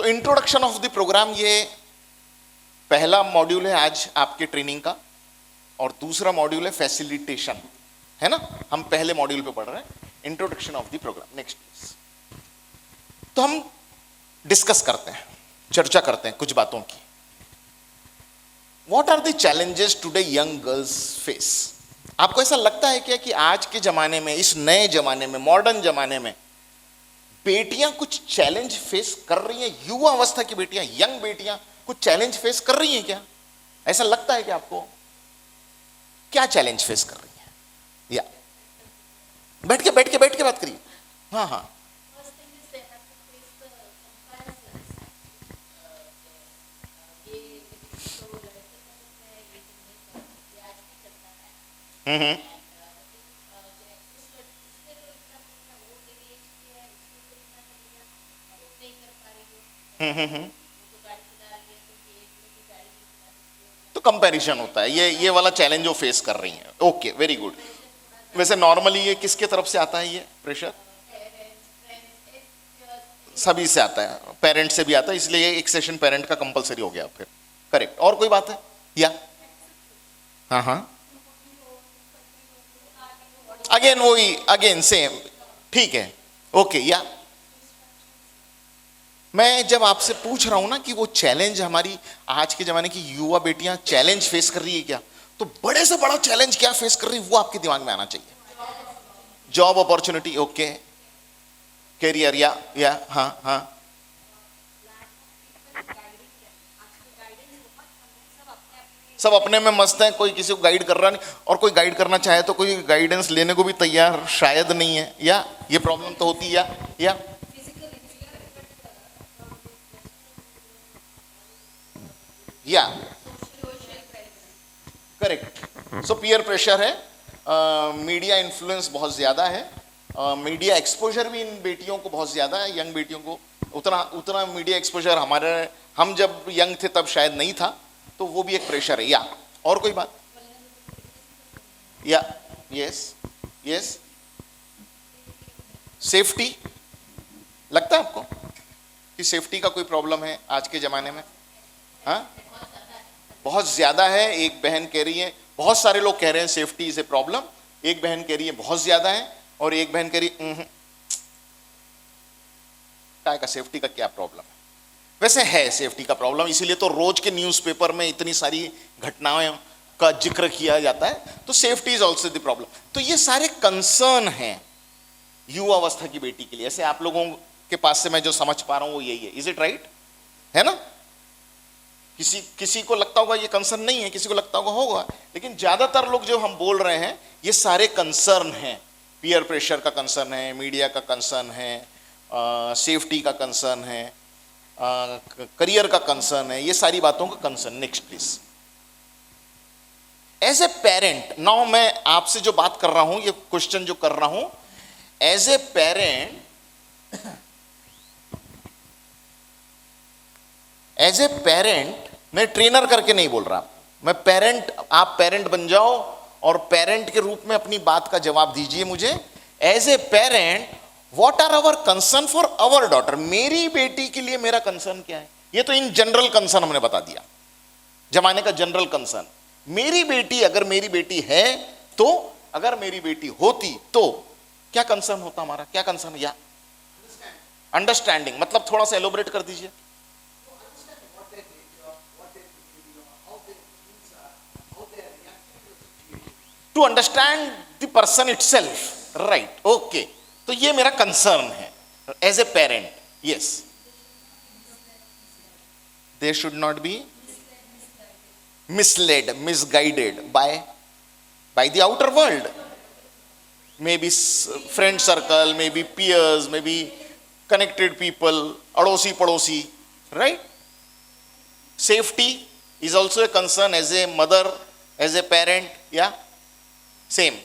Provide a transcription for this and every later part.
तो introduction of the programme ये पहला मॉड्यूल है आज आपके ट्रेनिंग का, और दूसरा मॉड्यूल है फैसिलिटेशन, है ना। हम पहले मॉड्यूल पे पढ़ रहे हैं introduction of the program. Next please. तो हम डिस्कस करते हैं, चर्चा करते हैं कुछ बातों की। What are the challenges today young girls face? आपको ऐसा लगता है क्या कि आज के जमाने में, इस नए जमाने में, मॉडर्न जमाने में बेटियां कुछ चैलेंज फेस कर रही हैं? युवा अवस्था की बेटियां, यंग बेटियां कुछ चैलेंज फेस कर रही हैं क्या? ऐसा लगता है कि आपको क्या चैलेंज फेस कर रही हैं? या बैठ के बात करिए। हाँ हाँ। हम्म। हम्म। तो कंपैरिजन होता है, ये वाला चैलेंज जो फेस कर रही हैं। Okay, very good. वैसे नॉर्मली ये किसके तरफ से आता है? ये प्रेशर सभी से आता है, पेरेंट से भी आता है, इसलिए एक सेशन पेरेंट का कंपलसरी हो गया फिर। करेक्ट। और कोई बात है? या हाँ हाँ, अगेन वही, अगेन सेम। ठीक है, ओके। या मैं जब आपसे पूछ रहा हूं ना कि वो चैलेंज हमारी आज के जमाने की युवा बेटियां चैलेंज फेस कर रही है क्या, तो बड़े से बड़ा चैलेंज क्या फेस कर रही है वो आपके दिमाग में आना चाहिए। जॉब अपॉर्चुनिटी, ओके, कैरियर, या हाँ हाँ। सब अपने में मस्त है, कोई किसी को गाइड कर रहा नहीं, और कोई गाइड करना चाहे तो कोई गाइडेंस लेने को भी तैयार शायद नहीं है। या ये प्रॉब्लम तो होती है। या करेक्ट। सो पीयर प्रेशर है, मीडिया इन्फ्लुएंस बहुत ज्यादा है, मीडिया एक्सपोजर भी इन बेटियों को बहुत ज्यादा है, यंग बेटियों को उतना मीडिया एक्सपोजर हम जब यंग थे तब शायद नहीं था, तो वो भी एक प्रेशर है। या और कोई बात? या यस सेफ्टी, लगता है आपको कि सेफ्टी का कोई प्रॉब्लम है आज के जमाने में? हाँ, बहुत ज्यादा है। एक बहन कह रही है, बहुत सारे लोग कह रहे हैं सेफ्टी इज ए प्रॉब्लम, एक बहन कह रही है बहुत ज्यादा है, और एक बहन कह रही क्या का सेफ्टी का क्या प्रॉब्लम है? वैसे है सेफ्टी का प्रॉब्लम, इसीलिए तो रोज के न्यूज़पेपर में इतनी सारी घटनाओं का जिक्र किया जाता है। तो safety is also the problem. तो ये सारे कंसर्न हैं युवा अवस्था की बेटी के लिए। ऐसे आप लोगों के पास से मैं जो समझ पा रहा हूं वो यही है। Is it right? है ना? किसी को लगता होगा ये कंसर्न नहीं है, किसी को लगता होगा, लेकिन ज्यादातर लोग जो हम बोल रहे हैं ये सारे कंसर्न हैं। पीयर प्रेशर का कंसर्न है, मीडिया का कंसर्न है, सेफ्टी का कंसर्न है, करियर का कंसर्न है, ये सारी बातों का concern. Next please. As a parent, now मैं आपसे जो बात कर रहा हूं, ये क्वेश्चन जो कर रहा हूं, एज ए पेरेंट, मैं ट्रेनर करके नहीं बोल रहा, मैं पेरेंट, आप पेरेंट बन जाओ और पेरेंट के रूप में अपनी बात का जवाब दीजिए मुझे। As a parent, what are our concern for our daughter? मेरी बेटी के लिए मेरा कंसर्न क्या है? ये तो इन जनरल कंसर्न हमने बता दिया, जमाने का जनरल कंसर्न। मेरी बेटी, अगर मेरी बेटी है तो, अगर मेरी बेटी होती तो क्या कंसर्न होता हमारा? क्या कंसर्न? या अंडरस्टैंडिंग, मतलब थोड़ा सा एलोबरेट कर दीजिए। To understand the person itself, right, okay. तो ये मेरा कंसर्न है as a parent. Yes, they should not be misled, misguided by the outer world, maybe friend circle, maybe peers, maybe connected people, adosi padosi, right? Safety is also a concern as a mother, as a parent. Yeah, same.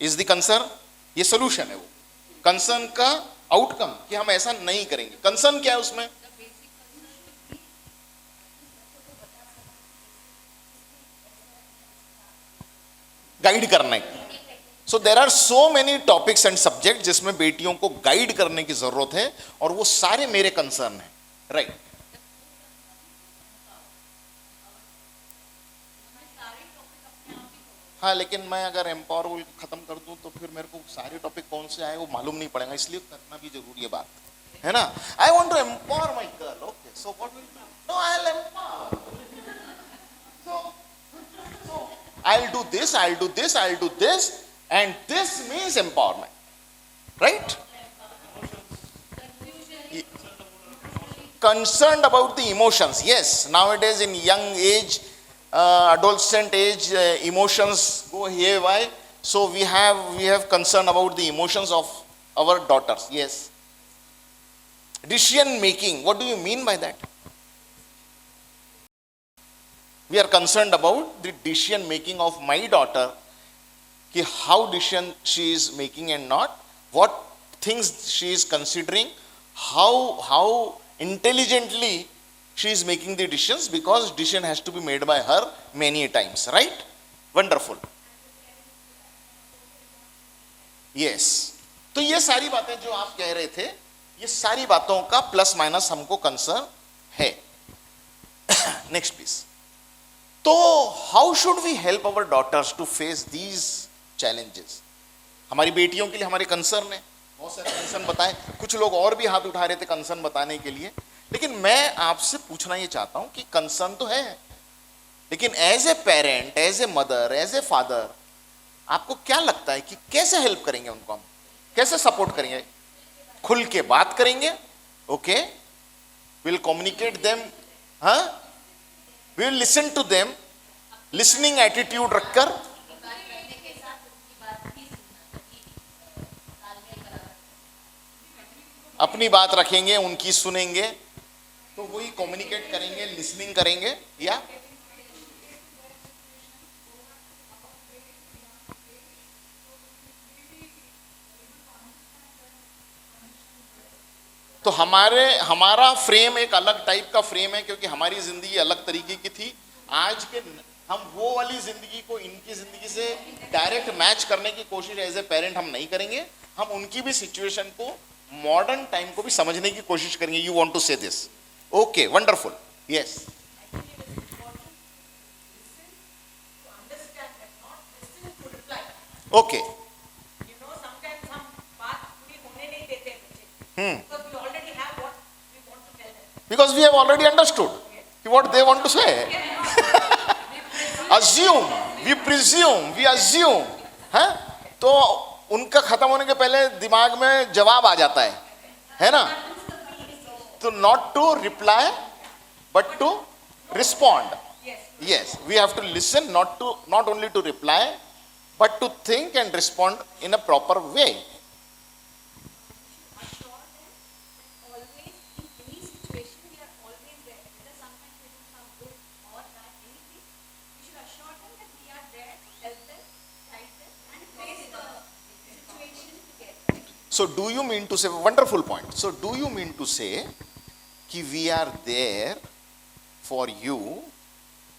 Is the concern? ये solution है वो concern का outcome कि हम ऐसा नहीं करेंगे। Concern क्या है उसमें? गाइड करना है। So there are so many topics and subject जिसमें बेटियों को गाइड करने की जरूरत है, और वो सारे मेरे कंसर्न है, राइट? हाँ, लेकिन मैं अगर एम्पावर खत्म कर दूं तो फिर मेरे को सारे टॉपिक कौन से आए वो मालूम नहीं पड़ेगा, इसलिए करना भी जरूरी है बात, है ना? I want to empower my girl, okay, so what will do? No, I will empower, so I'll do this, I'll do this, I'll do this, and this means empowerment, right? Concerned about the emotions, yes. Nowadays in young age, adolescent age, emotions go haywire. So we have concern about the emotions of our daughters, yes. Decision making, what do you mean by that? We are concerned about the decision making of my daughter, कि how decision she is making and not, what things she is considering, how intelligently she is making the decisions, because decision has to be made by her many times, right? Wonderful. Yes. तो ये सारी बातें जो आप कह रहे थे, ये सारी बातों का प्लस माइनस हमको कंसर्न है. Next please. तो how should we help our daughters to face these challenges? हमारी बेटियों के लिए हमारे कंसर्न है, बहुत सारे कंसर्न बताए, कुछ लोग और भी हाथ उठा रहे थे कंसर्न बताने के लिए, लेकिन मैं आपसे पूछना ये चाहता हूं कि कंसर्न तो है, लेकिन as a parent, as a mother, as a father, आपको क्या लगता है कि कैसे हेल्प करेंगे उनको, हम कैसे सपोर्ट करेंगे? खुल के बात करेंगे, ओके, विल कम्युनिकेट देम, हाँ, will listen to them, listening attitude रखकर, अपनी बात रखेंगे, उनकी सुनेंगे, तो वही कम्युनिकेट करेंगे, लिसनिंग करेंगे. या तो हमारा फ्रेम एक अलग टाइप का फ्रेम है, क्योंकि हमारी जिंदगी अलग तरीके की थी. आज के हम वो वाली जिंदगी को इनकी जिंदगी से डायरेक्ट मैच करने की कोशिश एज ए पेरेंट हम नहीं करेंगे. हम उनकी भी सिचुएशन को, मॉडर्न टाइम को भी समझने की कोशिश करेंगे. यू वांट टू से this, okay, wonderful, yes. Okay, because we have already understood what they want to say. Assume, we presume, we assume, है? तो उनका खत्म होने के पहले दिमाग में जवाब आ जाता है ना? तो not to reply but to respond. Yes, we have to listen, not only to reply but to think and respond in a proper way. So do you mean to say, wonderful point, so do you mean to say कि we are there for you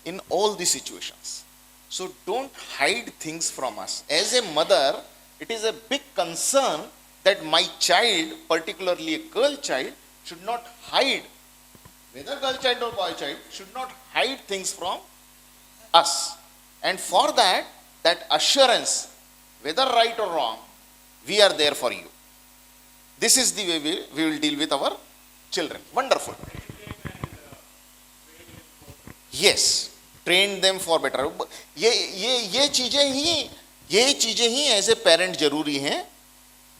in all the situations, so don't hide things from us. As a mother, it is a big concern that my child, particularly a girl child, should not hide, whether girl child or boy child, should not hide things from us. And for that assurance, whether right or wrong, we are there for you. This is the way we will deal with our children. Wonderful. Yes, train them for better. ये चीजें ही as a parent जरूरी हैं,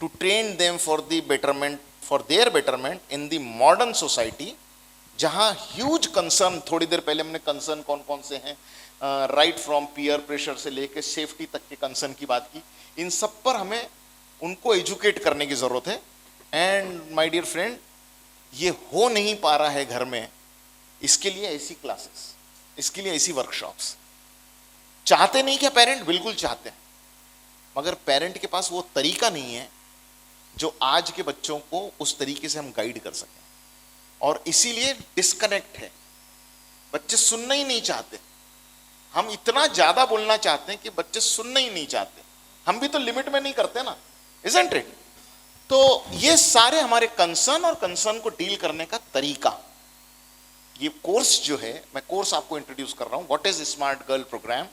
to train them for the betterment, for their betterment in the modern society, जहां huge concern, थोड़ी देर पहले हमने concern कौन कौन से हैं, राइट फ्रॉम पीयर प्रेशर से लेके सेफ्टी तक के कंसर्न की बात की. इन सब पर हमें उनको एजुकेट करने की जरूरत है. एंड माय डियर फ्रेंड, ये हो नहीं पा रहा है घर में, इसके लिए ऐसी क्लासेस, इसके लिए ऐसी वर्कशॉप्स. चाहते नहीं क्या पेरेंट? बिल्कुल चाहते हैं, मगर पेरेंट के पास वो तरीका नहीं है जो आज के बच्चों को उस तरीके से हम गाइड कर सकें. और इसीलिए डिस्कनेक्ट है, बच्चे सुनना ही नहीं चाहते. हम इतना ज्यादा बोलना चाहते हैं कि बच्चे सुनना ही नहीं चाहते. हम भी तो लिमिट में नहीं करते ना, इजंट इट? तो ये सारे हमारे कंसर्न और कंसर्न को डील करने का तरीका, ये कोर्स जो है, मैं कोर्स आपको इंट्रोड्यूस कर रहा हूं, what is smart girl program.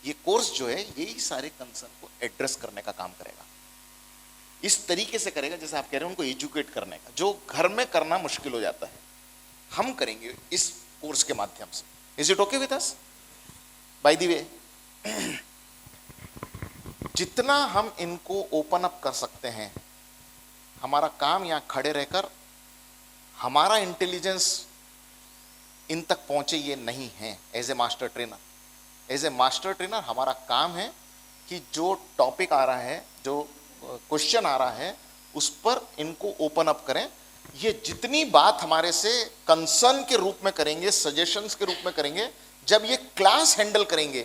ये कोर्स जो है यही सारे कंसर्न को एड्रेस करने का काम करेगा, इस तरीके से करेगा जैसे आप कह रहे हैं उनको एजुकेट करने का, जो घर में करना मुश्किल हो जाता है हम करेंगे इस कोर्स के माध्यम से। Is it okay with us? Bye the वे, जितना हम इनको ओपन अप कर सकते हैं, हमारा काम यहां खड़े रहकर हमारा इंटेलिजेंस इन तक पहुंचे ये नहीं है। एज ए मास्टर ट्रेनर हमारा काम है कि जो टॉपिक आ रहा है, जो क्वेश्चन आ रहा है, उस पर इनको ओपन अप करें। ये जितनी बात हमारे से कंसर्न के रूप में करेंगे, सजेशंस के रूप में करेंगे, जब ये क्लास हैंडल करेंगे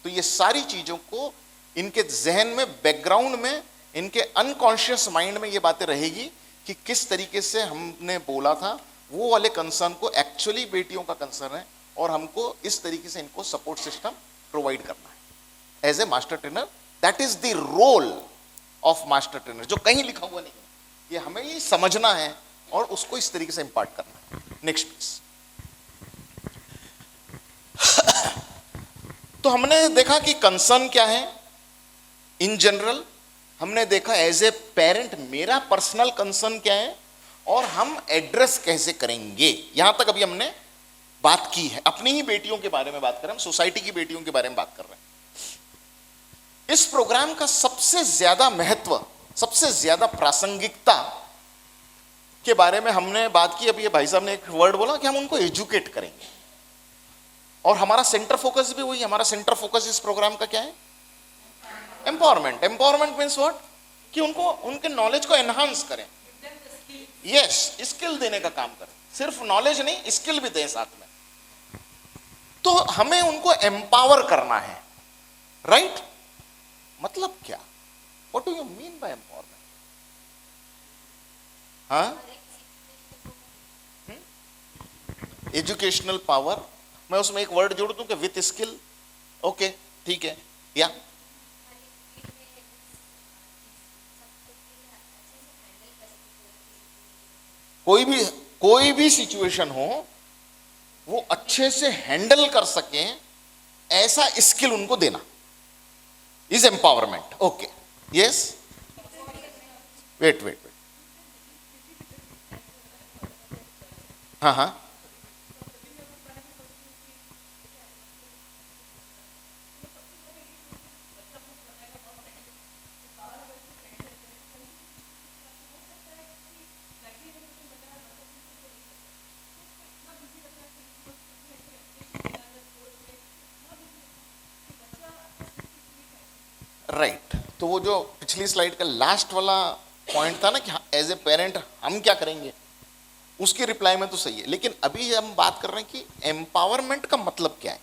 तो ये सारी चीजों को इनके जहन में, बैकग्राउंड में, इनके अनकॉन्शियस माइंड में ये बातें रहेगी कि किस तरीके से हमने बोला था, वो वाले कंसर्न को एक्चुअली बेटियों का कंसर्न है और हमको इस तरीके से इनको सपोर्ट सिस्टम प्रोवाइड करना है as a master trainer. That is the role of master trainer, जो कहीं लिखा हुआ नहीं है, ये हमें ही समझना है और उसको इस तरीके से इंपार्ट करना है। Next please. तो हमने देखा कि कंसर्न क्या है इन जनरल, हमने देखा एज ए पेरेंट मेरा पर्सनल कंसर्न क्या है और हम एड्रेस कैसे करेंगे, यहां तक अभी हमने बात की है। अपनी ही बेटियों के बारे में बात कर रहे हैं, हम सोसाइटी की बेटियों के बारे में बात कर रहे हैं। इस प्रोग्राम का सबसे ज्यादा महत्व, सबसे ज्यादा प्रासंगिकता के बारे में हमने बात की। अभी ये भाई साहब ने एक वर्ड बोला कि हम उनको एजुकेट करेंगे, और हमारा सेंटर फोकस भी वही, हमारा सेंटर फोकस इस प्रोग्राम का क्या है? एम्पावरमेंट। Empowerment means what? कि उनको, उनके नॉलेज को एनहांस करें। यस, स्किल देने का काम करें, सिर्फ नॉलेज नहीं, स्किल भी दें साथ में। तो हमें उनको एम्पावर करना है, राइट? मतलब क्या? What do you mean by empowerment? हाँ, एजुकेशनल पावर, मैं उसमें एक वर्ड जोड़ दूं कि विथ स्किल। ओके, ठीक है। या कोई भी सिचुएशन हो वो अच्छे से हैंडल कर सके, ऐसा स्किल उनको देना is empowerment. Okay, yes, wait, हाँ हाँ, राइट। तो वो जो पिछली स्लाइड का लास्ट वाला पॉइंट था ना कि एज ए पेरेंट हम क्या करेंगे, उसकी रिप्लाई में तो सही है, लेकिन अभी हम बात कर रहे हैं कि एम्पावरमेंट का मतलब क्या है।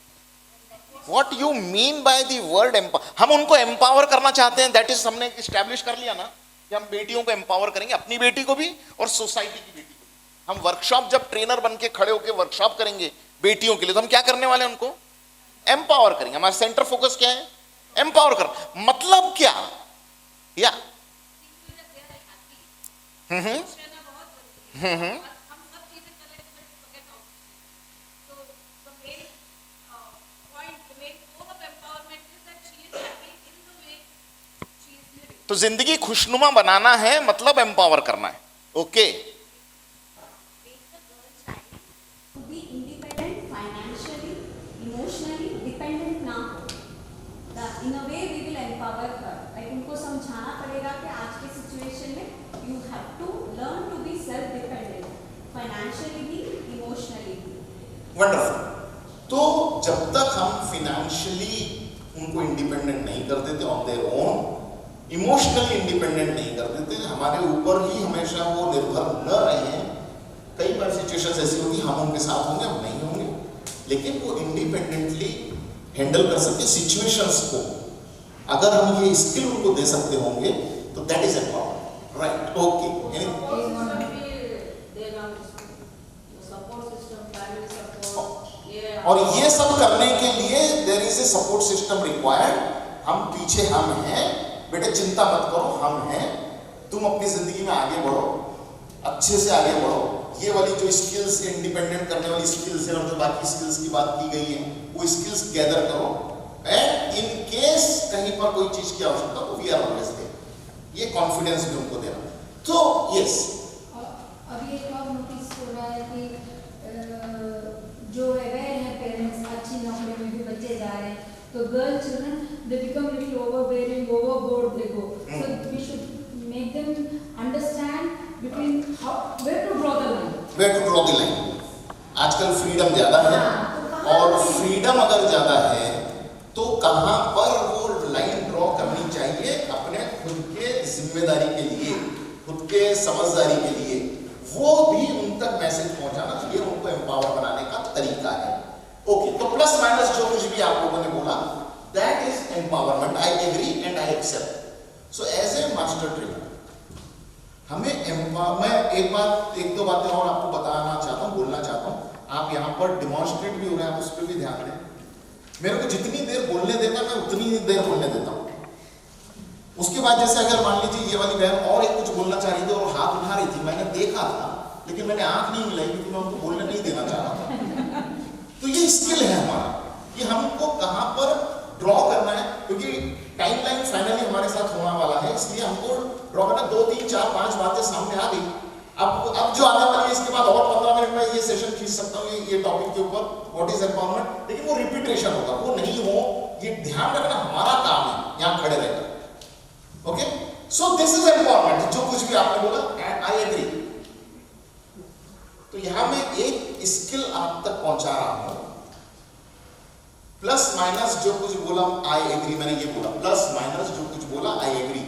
What you mean by the word empower? हम उनको एम्पावर करना चाहते हैं, दैट इज, हमने स्टैब्लिश कर लिया ना कि हम बेटियों को एम्पावर करेंगे, अपनी बेटी को भी और सोसाइटी की बेटी को भी। हम वर्कशॉप, जब ट्रेनर बन के खड़े होकर वर्कशॉप करेंगे बेटियों के लिए, तो हम क्या करने वाले हैं? उनको एम्पावर करेंगे। हमारा सेंटर फोकस क्या है? एम्पावर कर। मतलब क्या? या तो जिंदगी खुशनुमा बनाना है, मतलब एम्पावर करना है। Okay, in a way we will empower her. Like उनको समझाना पड़ेगा कि आज के सिचुएशन में you have to learn to be self dependent, financially भी, emotionally भी. वंडरफुल। तो जब तक हम फिनेंशियली उनको इंडिपेंडेंट नहीं कर देते on their own, emotionally independent नहीं कर देते, हमारे ऊपर ही हमेशा वो निर्भर न रहे। कई बार सिचुएशंस ऐसी होगी हम उनके साथ होंगे, हम नहीं होंगे, लेकिन वो इंडिपेंडेंटली हैंडल कर सकते सिचुएशंस को। अगर हम ये स्किल उनको दे सकते होंगे तो that is empowerment, right? Okay, और ये सब करने के लिए there is a support system required. हम पीछे हम हैं, बेटे चिंता मत करो, हम हैं, तुम अपनी जिंदगी में आगे बढ़ो, अच्छे से आगे बढ़ो। ये वाली जो स्किल्स, इंडिपेंडेंट करने वाली स्किल्स है और जो बाकी स्किल्स की बात की गई है, वो स्किल्स गैदर करो एंड इन केस कहीं पर कोई चीज की आवश्यकता तो वी आर ऑलवेज देयर। ये कॉन्फिडेंस भी उनको देना। तो यस, अभी एक और नोटिस हो रहा है कि जो अवेयर है पेरेंट्स, अच्छी नौकरी में भी बच्चे जा रहे हैं, तो girl children they become little overbearing, overboard they go. So we should make them understand between how where to draw the line. Where to draw the line. आजकल फ्रीडम ज्यादा है और फ्रीडम अगर ज्यादा है तो कहां पर वो लाइन ड्रॉ करनी चाहिए अपने खुद के जिम्मेदारी के लिए, खुद के समझदारी के लिए, वो भी उन तक मैसेज पहुंचाना, ये उनको एम्पावर बनाने का तरीका है। ओके, तो प्लस माइनस जो कुछ भी आप लोगों ने बोला, that is empowerment. I agree and I accept. So as a master trainer हमें मैं एक दो बातें और आपको बताना चाहता हूं, बोलना चाहता हूं। आप यहां पर डिमॉन्स्ट्रेट भी हो रहे हैं, आप उस पर भी ध्यान दें। मेरे को जितनी देर बोलने देता मैं उतनी ही देर बोलने देता हूं। उसके बाद जैसे अगर मान लीजिए ये वाली बहन और एक कुछ बोलना चाह रही थी और हाथ उठा रही थी, मैंने देखा था लेकिन मैंने आंख नहीं मिलाई क्योंकि मैं उनको बोलने नहीं देना चाह रहा था। तो ये स्किल है हमारा कि हमको कहां पर ड्रॉ करना है, क्योंकि टाइमलाइन फाइनली हमारे साथ होने वाला है, इसलिए हमको ड्रॉ करना। 2 3 4 5 बातें सामने आ गई। अब जो आने वाली है इसके बाद और 15 मिनट में ये सेशन खींच सकता हूँ ये टॉपिक के ऊपर, व्हाट इज एम्पावरमेंट, लेकिन वो रिपीटेशन होगा, वो नहीं हो, ये ध्यान रखना हमारा काम है यहां खड़े रहकर। Okay, so this is empowerment. जो कुछ भी आपने बोला आई एग्री। तो यहां मैं एक स्किल आप तक पहुंचा रहा हूं। प्लस माइनस जो कुछ बोला आई एग्री, मैंने ये बोला प्लस माइनस जो कुछ बोला आई एग्री।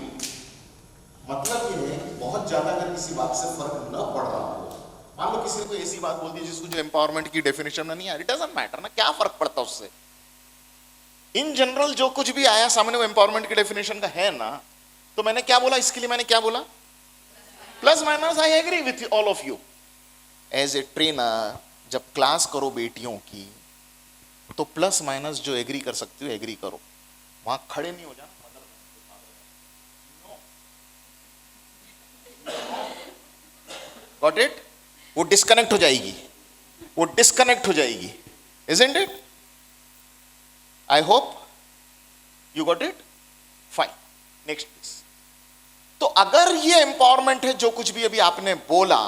मतलब ये है कि बहुत ज्यादा अगर किसी बात से फर्क न पड़ रहा हो, मान लो किसी ने कोई ऐसी बात बोल दी जिसको जो एम्पावरमेंट की डेफिनेशन में नहीं आ रही, इट डजंट मैटर ना, क्या फर्क पड़ता उससे। इन जनरल जो कुछ भी आया सामने वो एम्पावरमेंट की डेफिनेशन का है ना, तो मैंने क्या बोला, इसके लिए मैंने क्या बोला, plus minus. I agree with all of you. As a trainer जब क्लास करो बेटियों की, तो प्लस माइनस जो एग्री कर सकती हो एग्री करो, वहां खड़े नहीं हो जाना। Got it? वो डिस्कनेक्ट हो जाएगी, वो डिस्कनेक्ट हो जाएगी, isn't it? I hope you got it. Fine, next please. तो अगर ये एम्पावरमेंट है जो कुछ भी अभी आपने बोला,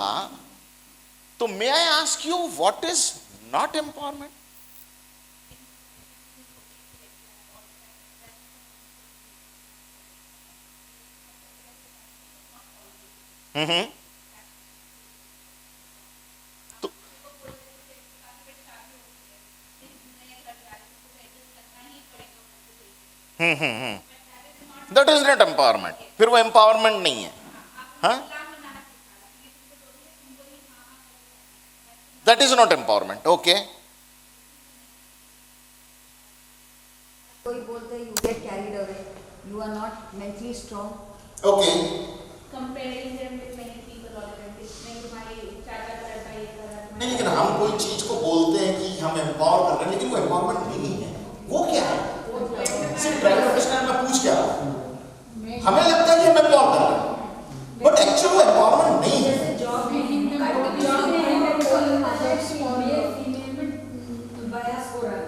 तो may I ask you what is not empowerment? That is not empowerment. फिर वो एम्पावरमेंट नहीं है। हाँ, that is not empowerment. Okay, कोई बोलते you get carried away, you are not mentally strong. Okay, Comparing them with many people already. नहीं तुम्हारी चाचा का लड़का ये कर रहा है, नहीं, लेकिन हम कोई चीज को बोलते हैं कि हम एम्पावर कर रहे हैं, लेकिन वो एम्पावरमेंट नहीं है। वो क्या है? सिर्फ ड्राइवर अंडरस्टैंड में पूछ क्या रहा हूं? हमें लगता है कि हम एम्पावर कर रहे हैं, बट एक्चुअली वो एम्पावरमेंट नहीं है। जैसे जॉब में बायस हो रहा है,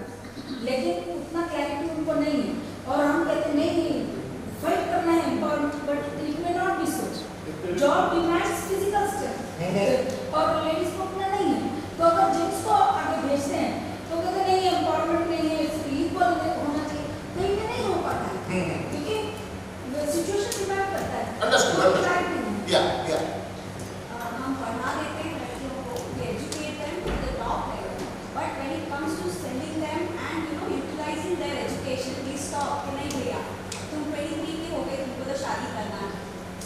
लेकिन उतना क्लैरिटी उनको नहीं है, और हम कहते नहीं फाइट करना है empowerment, but it may not be so. Job demands physical strength और लेडीज को उतना नहीं है, तो अगर जेंट्स को आगे भेजते हैं तो कहते नहीं एम्पावरमेंट नहीं है, इक्वल होना चाहिए, कहीं पे नहीं हो पाता है क्योंकि सिचुएशन डिमांड करता है। अंडरस्टूड, या हम पढ़ा देते हैं लड़कियों को, we educate them to the top level, but when it comes to sending them and utilizing their education, we stop कि नहीं भैया तुम 23 की हो गए, तुमको तो शादी करना है,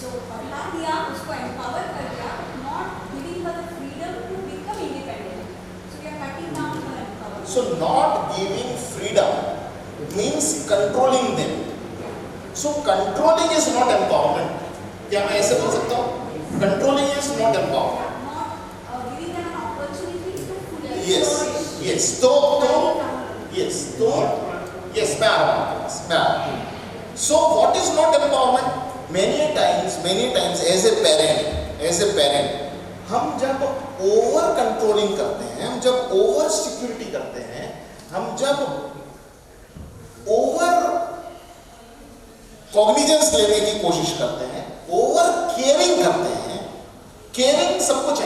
so पढ़ा दिया, उसको empower कर दिया, not giving her the freedom to become independent, so we are cutting down her empowerment. So not giving freedom means controlling them. So controlling is not empowerment. क्या मैं ऐसे बोल सकता हूँ? Controlling is not empowerment. Not giving them an opportunity to fully Yes, flourish. yes. तो yes, मैं आ रहा हूँ, मैं आ रहा हूँ। So what is not empowerment? Many times as a parent, हम जब ओवर कंट्रोलिंग करते हैं, हम जब ओवर सिक्योरिटी करते हैं, हम जब ओवर कॉग्निजेंस लेने की कोशिश करते हैं, ओवर केयरिंग करते हैं। केयरिंग सबको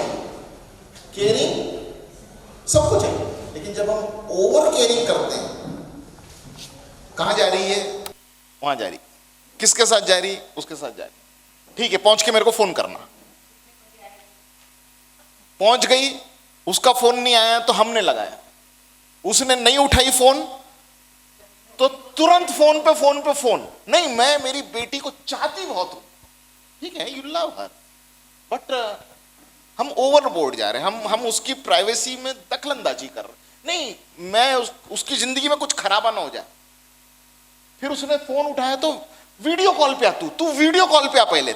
चाहिए, लेकिन जब हम ओवर केयरिंग करते हैं, कहां जा रही है? वहां जा रही। किसके साथ जा रही? उसके साथ जा रही। ठीक है, पहुंच के मेरे को फोन करना। पहुंच गई, उसका फोन नहीं आया तो हमने लगाया, उसने नहीं उठाई फोन तो तुरंत फोन पे फोन। नहीं, मैं मेरी बेटी को चाहती बहुत हूं, ठीक है, यू लव हर, बट हम ओवरबोर्ड जा रहे हैं, हम उसकी प्राइवेसी में दखलंदाजी कर रहे। नहीं, मैं उसकी जिंदगी में कुछ खराबा ना हो जाए। फिर उसने फोन उठाया तो वीडियो कॉल पे आ, तू वीडियो कॉल पे आ पहले।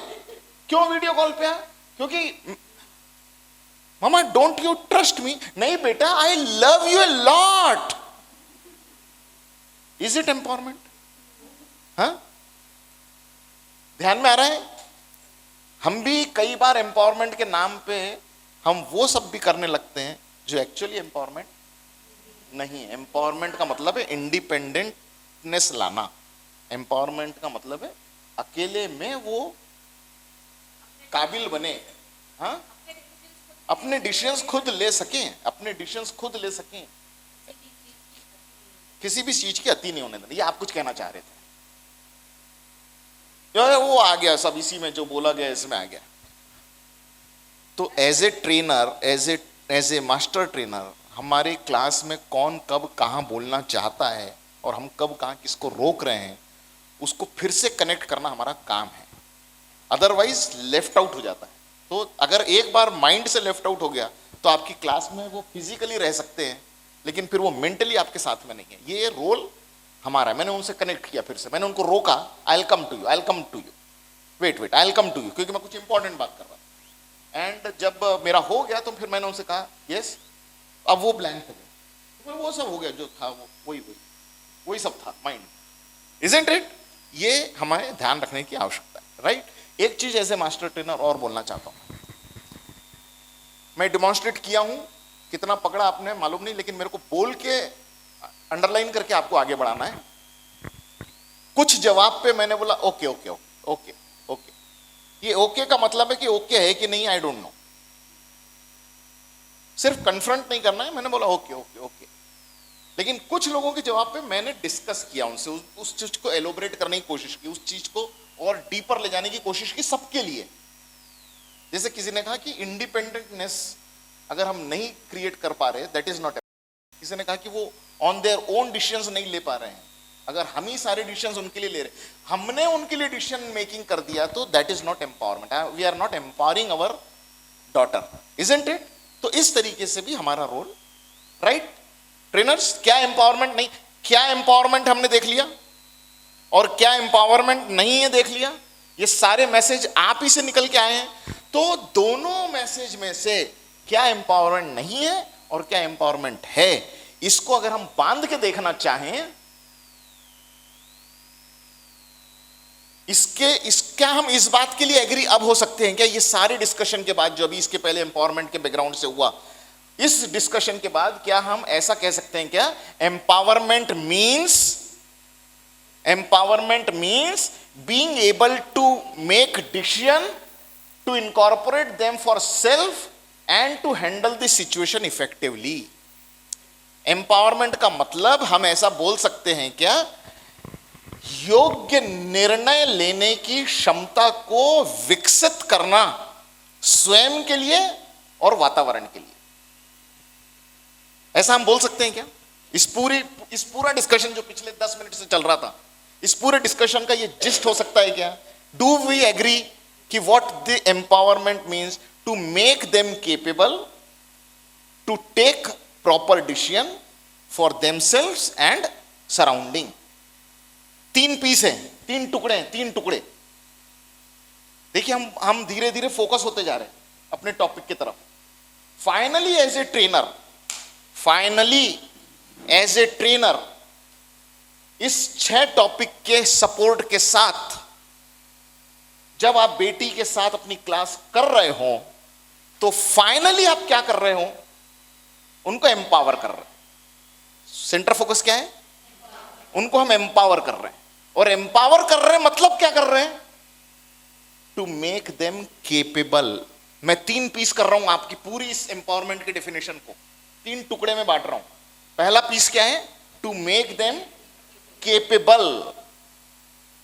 क्यों वीडियो कॉल पे आ? क्योंकि मामा डोंट यू ट्रस्ट मी? नहीं बेटा, I love U a lot. Is it empowerment? हाँ, ध्यान में आ रहा है? हम भी कई बार एम्पावरमेंट के नाम पे हम वो सब भी करने लगते हैं जो एक्चुअली एम्पावरमेंट नहीं है। एम्पावरमेंट का मतलब है इंडिपेंडेंटनेस लाना। एम्पावरमेंट का मतलब है अकेले में वो काबिल बने, हाँ, अपने डिसीजंस खुद ले सकें, किसी भी चीज की अति नहीं होने देना। ये आप कुछ कहना चाह रहे थे, वो आ गया सब इसी में, जो बोला गया इसमें आ गया। तो as a trainer, as a master trainer, हमारे क्लास में कौन कब कहाँ बोलना चाहता है और हम कब कहाँ किसको रोक रहे हैं, उसको फिर से कनेक्ट करना हमारा काम है। अदरवाइज लेफ्ट आउट हो जाता है। तो अगर एक बार माइंड से लेफ्ट आउट हो गया तो आपकी क्लास में वो फिजिकली रह सकते हैं, लेकिन फिर वो मेंटली आपके साथ में नहीं है। ये रोल हमारा है। मैंने उनसे कनेक्ट किया, फिर से मैंने उनको रोका, I will come to you, wait, I will come to you, क्योंकि मैं कुछ इंपॉर्टेंट बात कर रहा था। एंड जब मेरा हो गया तो फिर मैंने उनसे कहा यस, अब वो ब्लैंक हो गया, वो सब हो गया जो था, वो वही सब था माइंड। Isn't it? ये हमें ध्यान रखने की आवश्यकता है, राइट? एक चीज ऐसे मास्टर ट्रेनर और बोलना चाहता हूं, मैं डिमॉन्स्ट्रेट किया हूं, कितना पकड़ा आपने मालूम नहीं, लेकिन मेरे को बोल के अंडरलाइन करके आपको आगे बढ़ाना है। कुछ जवाब पे मैंने बोला okay okay okay okay okay. ये ओके का मतलब है कि ओके है कि नहीं, आई डोंट नो। सिर्फ कन्फ्रंट नहीं करना है, मैंने बोला ओके ओके ओके। लेकिन कुछ लोगों के जवाब पे मैंने डिस्कस किया उनसे, उस चीज को एलोबरेट करने की कोशिश की, उस चीज को और डीपर ले जाने की कोशिश की सबके लिए। जैसे किसी ने कहा कि इंडिपेंडेंटनेस अगर हम नहीं क्रिएट कर पा रहे, दैट इज नॉट। किसी ने कहा कि वो ऑन देयर ओन डिसीजंस नहीं ले पा रहे हैं, अगर हम ही सारे डिसीजंस उनके लिए ले रहे, हमने उनके लिए डिसीजन मेकिंग कर दिया, तो that is not empowerment. We are not empowering our daughter, isn't it? तो इस तरीके से भी हमारा रोल, राइट ट्रेनर्स? क्या एम्पावरमेंट नहीं, क्या एम्पावरमेंट हमने देख लिया और क्या एम्पावरमेंट नहीं है देख लिया। ये सारे मैसेज आप ही से निकल के आए हैं। तो दोनों मैसेज में से क्या एम्पावरमेंट नहीं है और क्या एम्पावरमेंट है, इसको अगर हम बांध के देखना चाहें, क्या हम इस बात के लिए एग्री अब हो सकते हैं क्या, ये सारे डिस्कशन के बाद, जो अभी इसके पहले एम्पावरमेंट के बैकग्राउंड से हुआ, इस डिस्कशन के बाद क्या हम ऐसा कह सकते हैं क्या, empowerment means being able to make decision, to incorporate them for self and to handle the situation effectively. Empowerment का मतलब हम ऐसा बोल सकते हैं क्या, योग्य निर्णय लेने की क्षमता को विकसित करना स्वयं के लिए और वातावरण के लिए। ऐसा हम बोल सकते हैं क्या? इस पूरा डिस्कशन जो पिछले 10 मिनट से चल रहा था, इस पूरे डिस्कशन का ये जिस्ट हो सकता है क्या? डू वी एग्री कि what the empowerment means to make them capable to take proper decision for themselves and surrounding. 3 piece हैं, 3 टुकड़े। देखिए हम धीरे धीरे फोकस होते जा रहे हैं अपने टॉपिक की तरफ। फाइनली एज ए ट्रेनर इस 6 टॉपिक के सपोर्ट के साथ जब आप बेटी के साथ अपनी क्लास कर रहे हो तो फाइनली आप क्या कर रहे हो, उनको एम्पावर कर रहे हैं। सेंटर फोकस क्या है, उनको हम एम्पावर कर रहे हैं। और एम्पावर कर रहे हैं मतलब क्या कर रहे हैं, टू मेक देम केपेबल। मैं 3 पीस कर रहा हूं आपकी पूरी इस एम्पावरमेंट की डेफिनेशन को 3 टुकड़े में बांट रहा हूं। पहला पीस क्या है, टू मेक देम केपेबल।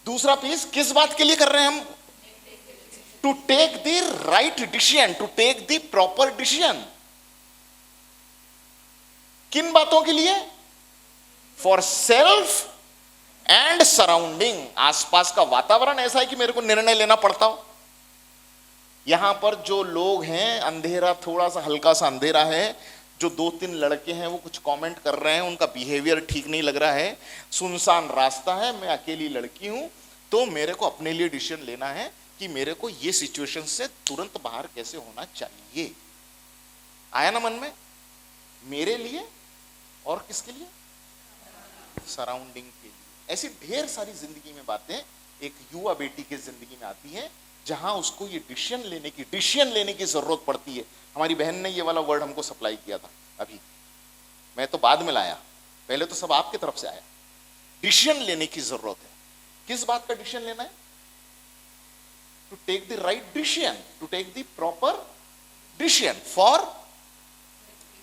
दूसरा पीस किस बात के लिए कर रहे हैं हम, to take the right decision, to take the proper decision. किन बातों के लिए, फॉर सेल्फ एंड सराउंडिंग। आसपास का वातावरण ऐसा है कि मेरे को निर्णय लेना पड़ता हो। यहां पर जो लोग हैं, अंधेरा, थोड़ा सा हल्का सा अंधेरा है, जो 2-3 लड़के हैं वो कुछ कमेंट कर रहे हैं, उनका बिहेवियर ठीक नहीं लग रहा है, सुनसान रास्ता है, मैं अकेली लड़की हूं, तो मेरे को अपने लिए डिसीजन लेना है कि मेरे को ये सिचुएशन से तुरंत बाहर कैसे होना चाहिए। आया ना मन में, मेरे लिए और किसके लिए, सराउंडिंग के लिए। ऐसी ढेर सारी जिंदगी में बातें एक युवा बेटी की जिंदगी में आती हैं जहां उसको ये डिसीजन लेने की जरूरत पड़ती है। हमारी बहन ने ये वाला वर्ड हमको सप्लाई किया था अभी, मैं तो बाद में लाया, पहले तो सब आपकी तरफ से आया। डिसीजन लेने की जरूरत है। किस बात का डिसीजन लेना है, to take the right decision, to take the proper decision for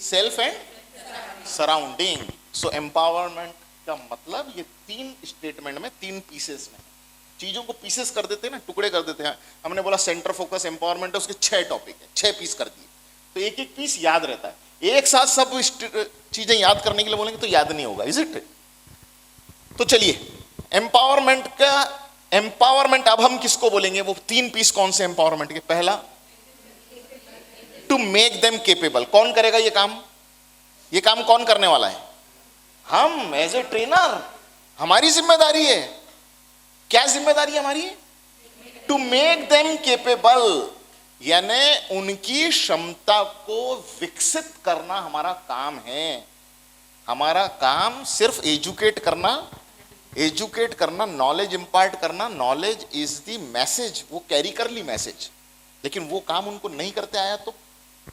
self and surrounding. So empowerment का मतलब ये 3 स्टेटमेंट में, 3 पीसेस में, चीजों को पीसेस कर देते हैं ना, टुकड़े कर देते हैं। हमने बोला सेंटर फोकस एम्पावरमेंट है, उसके 6 टॉपिक है, 6 पीस कर दिए, तो एक एक पीस याद रहता है। एक साथ सब चीजें याद करने के लिए बोलेंगे तो याद नहीं होगा, इज इट। तो चलिए एम्पावरमेंट का, एम्पावरमेंट अब हम किसको बोलेंगे, वो 3 पीस कौन से एम्पावरमेंट के। पहला, टू मेक देम केपेबल। कौन करेगा ये काम, ये काम कौन करने वाला है, हम एज ए ट्रेनर। हमारी जिम्मेदारी है। क्या जिम्मेदारी है हमारी, टू मेक देम केपेबल, यानी उनकी क्षमता को विकसित करना हमारा काम है। हमारा काम सिर्फ एजुकेट करना, नॉलेज इंपार्ट करना। नॉलेज इज द मैसेज, वो कैरी कर ली मैसेज, लेकिन वो काम उनको नहीं करते आया तो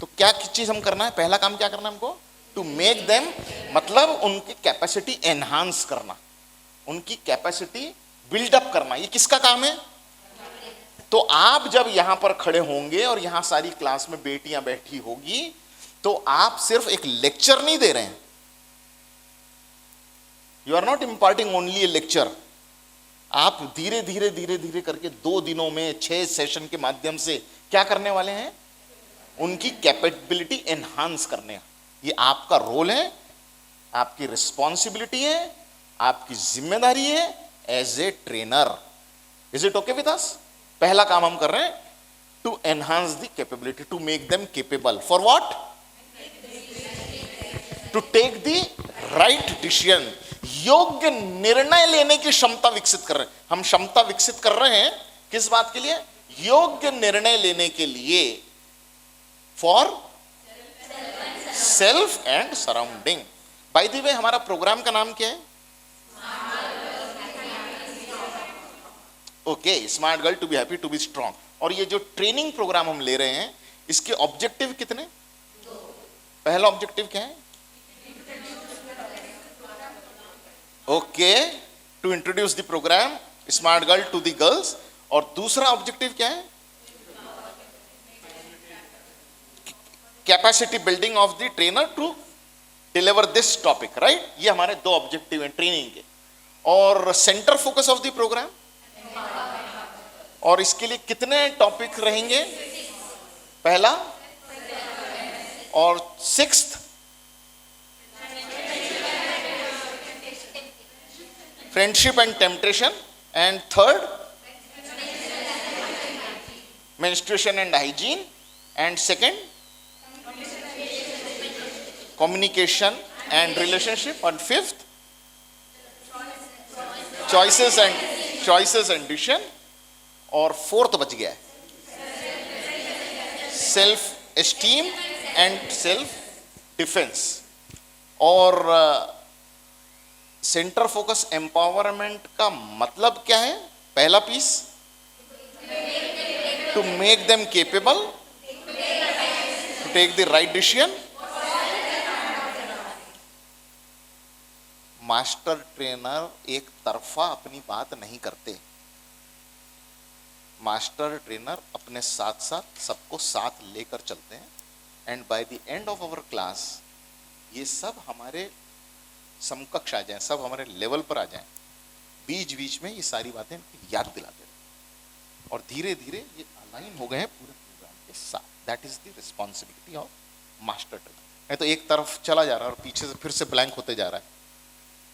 क्या चीज हम करना है, पहला काम क्या करना है हमको, टू मेक देम, मतलब उनकी कैपेसिटी एनहांस करना, उनकी कैपेसिटी बिल्डअप करना। ये किसका काम है, तो आप जब यहां पर खड़े होंगे और यहां सारी क्लास में बेटियां बैठी होगी तो आप सिर्फ एक लेक्चर नहीं दे रहे हैं, you are not imparting only a lecture. आप धीरे धीरे करके 2 दिनों में 6 सेशन के माध्यम से क्या करने वाले हैं, उनकी कैपेबिलिटी एनहांस करने। ये आपका रोल है, आपकी रिस्पॉन्सिबिलिटी है, आपकी जिम्मेदारी है as a trainer. Is it okay with us. पहला काम हम कर रहे हैं, to enhance the capability, to make them capable for what, to take the right decision. योग्य निर्णय लेने की क्षमता विकसित कर रहे हैं हम। क्षमता विकसित कर रहे हैं किस बात के लिए, योग्य निर्णय लेने के लिए, for self and surrounding. By the way हमारा प्रोग्राम का नाम क्या है, okay, smart girl to be happy to be strong. और ये जो ट्रेनिंग प्रोग्राम हम ले रहे हैं इसके ऑब्जेक्टिव कितने, पहला ऑब्जेक्टिव क्या है, okay, to introduce the program smart girl to the girls. और दूसरा ऑब्जेक्टिव क्या है, capacity building of the trainer to deliver this topic, right. ये हमारे 2 ऑब्जेक्टिव हैं ट्रेनिंग के। और centre focus of the program, और इसके लिए कितने टॉपिक रहेंगे, पहला, और 6th friendship and temptation, and 3rd menstruation and hygiene, and 2nd communication and relationship, and 5th choices and decision, और 4th बच गया है, self esteem and self defence. और सेंटर फोकस एम्पावरमेंट का मतलब क्या है? पहला piece, to make them capable to take the right decision. Master trainer एक तरफा अपनी बात नहीं करते। मास्टर ट्रेनर अपने साथ साथ सबको साथ लेकर चलते हैं, and by the end of our class ये सब हमारे समकक्ष आ जाएं, सब हमारे लेवल पर आ जाएं। बीच बीच में ये सारी बातें याद दिलाते हैं और धीरे धीरे ये अलाइन हो गए हैं पूरे प्रोग्राम के साथ। That is the responsibility of master trainer. नहीं तो एक तरफ चला जा रहा है और पीछे से फिर से ब्लैंक होते जा रहा है,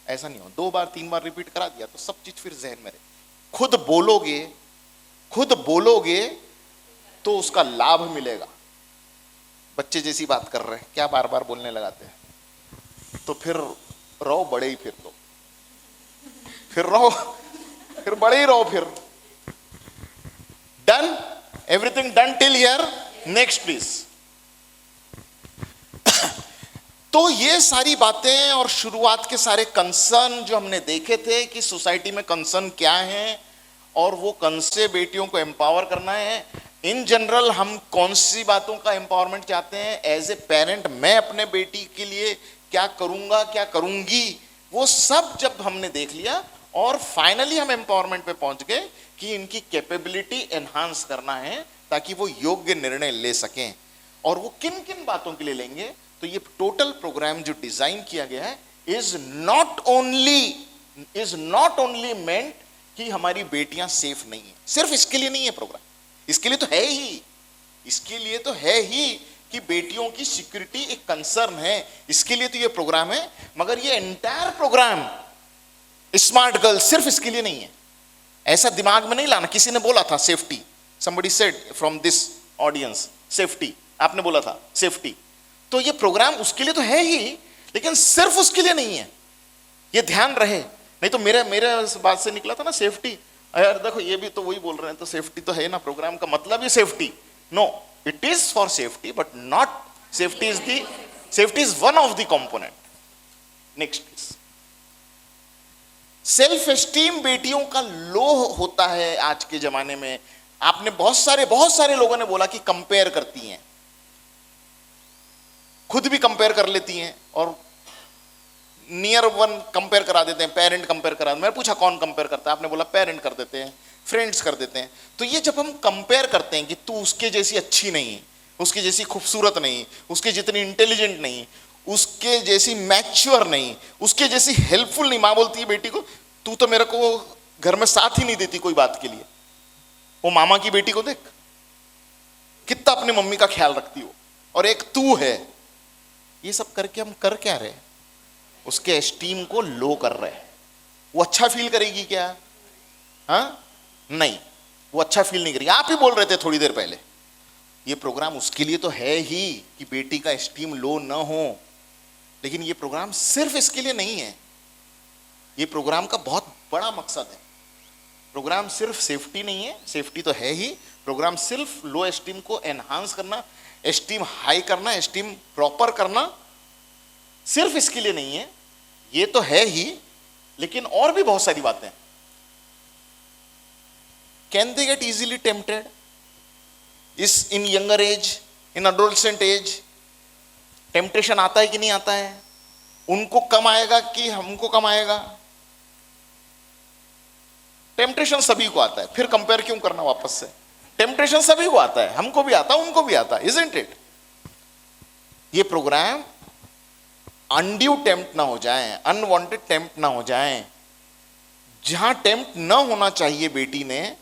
ऐसा नहीं हो। 2 बार 3 बार रिपीट करा दिया तो सब चीज फिर जहन में रहे। खुद बोलोगे तो उसका लाभ मिलेगा। बच्चे जैसी बात कर रहे हैं, क्या बार बार बोलने लगाते हैं, तो फिर रहो बड़े ही, फिर रहो, फिर बड़े ही रहो। फिर done, everything done till here, next please. तो ये सारी बातें और शुरुआत के सारे कंसर्न जो हमने देखे थे कि सोसाइटी में कंसर्न क्या है और वो कौन से बेटियों को एम्पावर करना है। इन जनरल हम कौन सी बातों का एम्पावरमेंट चाहते हैं एज ए पेरेंट, मैं अपने बेटी के लिए क्या करूंगा, क्या करूंगी, वो सब जब हमने देख लिया और फाइनली हम एम्पावरमेंट पे पहुंच गए कि इनकी कैपेबिलिटी एनहांस करना है ताकि वो योग्य निर्णय ले सकें। और वो किन किन बातों के लिए लेंगे, तो ये टोटल प्रोग्राम जो डिजाइन किया गया है इज नॉट ओनली मेंट कि हमारी बेटियां सेफ नहीं है, सिर्फ इसके लिए नहीं है प्रोग्राम, इसके लिए तो है ही, इसके लिए तो है ही कि बेटियों की सिक्योरिटी एक कंसर्न है, इसके लिए तो ये प्रोग्राम है। मगर ये एंटायर प्रोग्राम स्मार्ट गर्ल सिर्फ इसके लिए नहीं है, ऐसा दिमाग में नहीं लाना। किसी ने बोला था safety, somebody said from this audience safety, आपने बोला था सेफ्टी, तो ये प्रोग्राम उसके लिए तो है ही, लेकिन सिर्फ उसके लिए नहीं है, ये ध्यान रहे। नहीं तो मेरे बात से निकला था ना सेफ्टी, यार देखो ये भी तो वही बोल रहे हैं, तो सेफ्टी तो है ना, प्रोग्राम का मतलब ही safety. No, it is for safety but not safety is one of the component. Next, self esteem बेटियों का लो होता है आज के जमाने में। आपने बहुत सारे लोगों ने बोला कि कंपेयर करती हैं, खुद भी कंपेयर कर लेती हैं और नियर वन कंपेयर करा देते हैं, पेरेंट कंपेयर करा। मैंने पूछा कौन कंपेयर करता है, आपने बोला पेरेंट कर देते हैं, फ्रेंड्स कर देते हैं। तो ये जब हम कंपेयर करते हैं कि तू उसके जैसी अच्छी नहीं, उसके जैसी खूबसूरत नहीं, उसके जितनी इंटेलिजेंट नहीं, उसके जैसी मैच्योर नहीं, उसके जैसी हेल्पफुल नहीं। माँ बोलती है बेटी को, तू तो मेरे को घर में साथ ही नहीं देती कोई बात के लिए। वो मामा की बेटी को देख कितना अपनी मम्मी का ख्याल रखती हो, और एक तू है। ये सब करके हम कर क्या रहे, उसके एस्टीम को लो कर रहे हैं। वो अच्छा फील करेगी क्या? हाँ, नहीं, वो अच्छा फील नहीं करेगी। आप ही बोल रहे थे थोड़ी देर पहले, ये प्रोग्राम उसके लिए तो है ही कि बेटी का एस्टीम लो ना हो, लेकिन ये प्रोग्राम सिर्फ इसके लिए नहीं है। ये प्रोग्राम का बहुत बड़ा मकसद है। प्रोग्राम सिर्फ सेफ्टी नहीं है, सेफ्टी तो है ही, प्रोग्राम सिर्फ लो एस्टीम को एनहांस करना, एस्टीम हाई करना, एस्टीम प्रॉपर करना, सिर्फ इसके लिए नहीं है। ये तो है ही, लेकिन और भी बहुत सारी बातें। Can they get easily tempted is in younger age, in adolescent age? Temptation आता है कि नहीं आता है? उनको कम आएगा कि हमको कम आएगा? टेम्पटेशन सभी को आता है, फिर कंपेयर क्यों करना वापस से? टेम्पटेशन सभी को आता है, हमको भी आता है, उनको भी आता है, इजंट इट? ये प्रोग्राम अनड्यू टेम्प्ट ना हो जाए, अनवांटेड टेम्प्ट ना हो जाए। जहां टेम्प्ट ना होना चाहिए बेटी ने,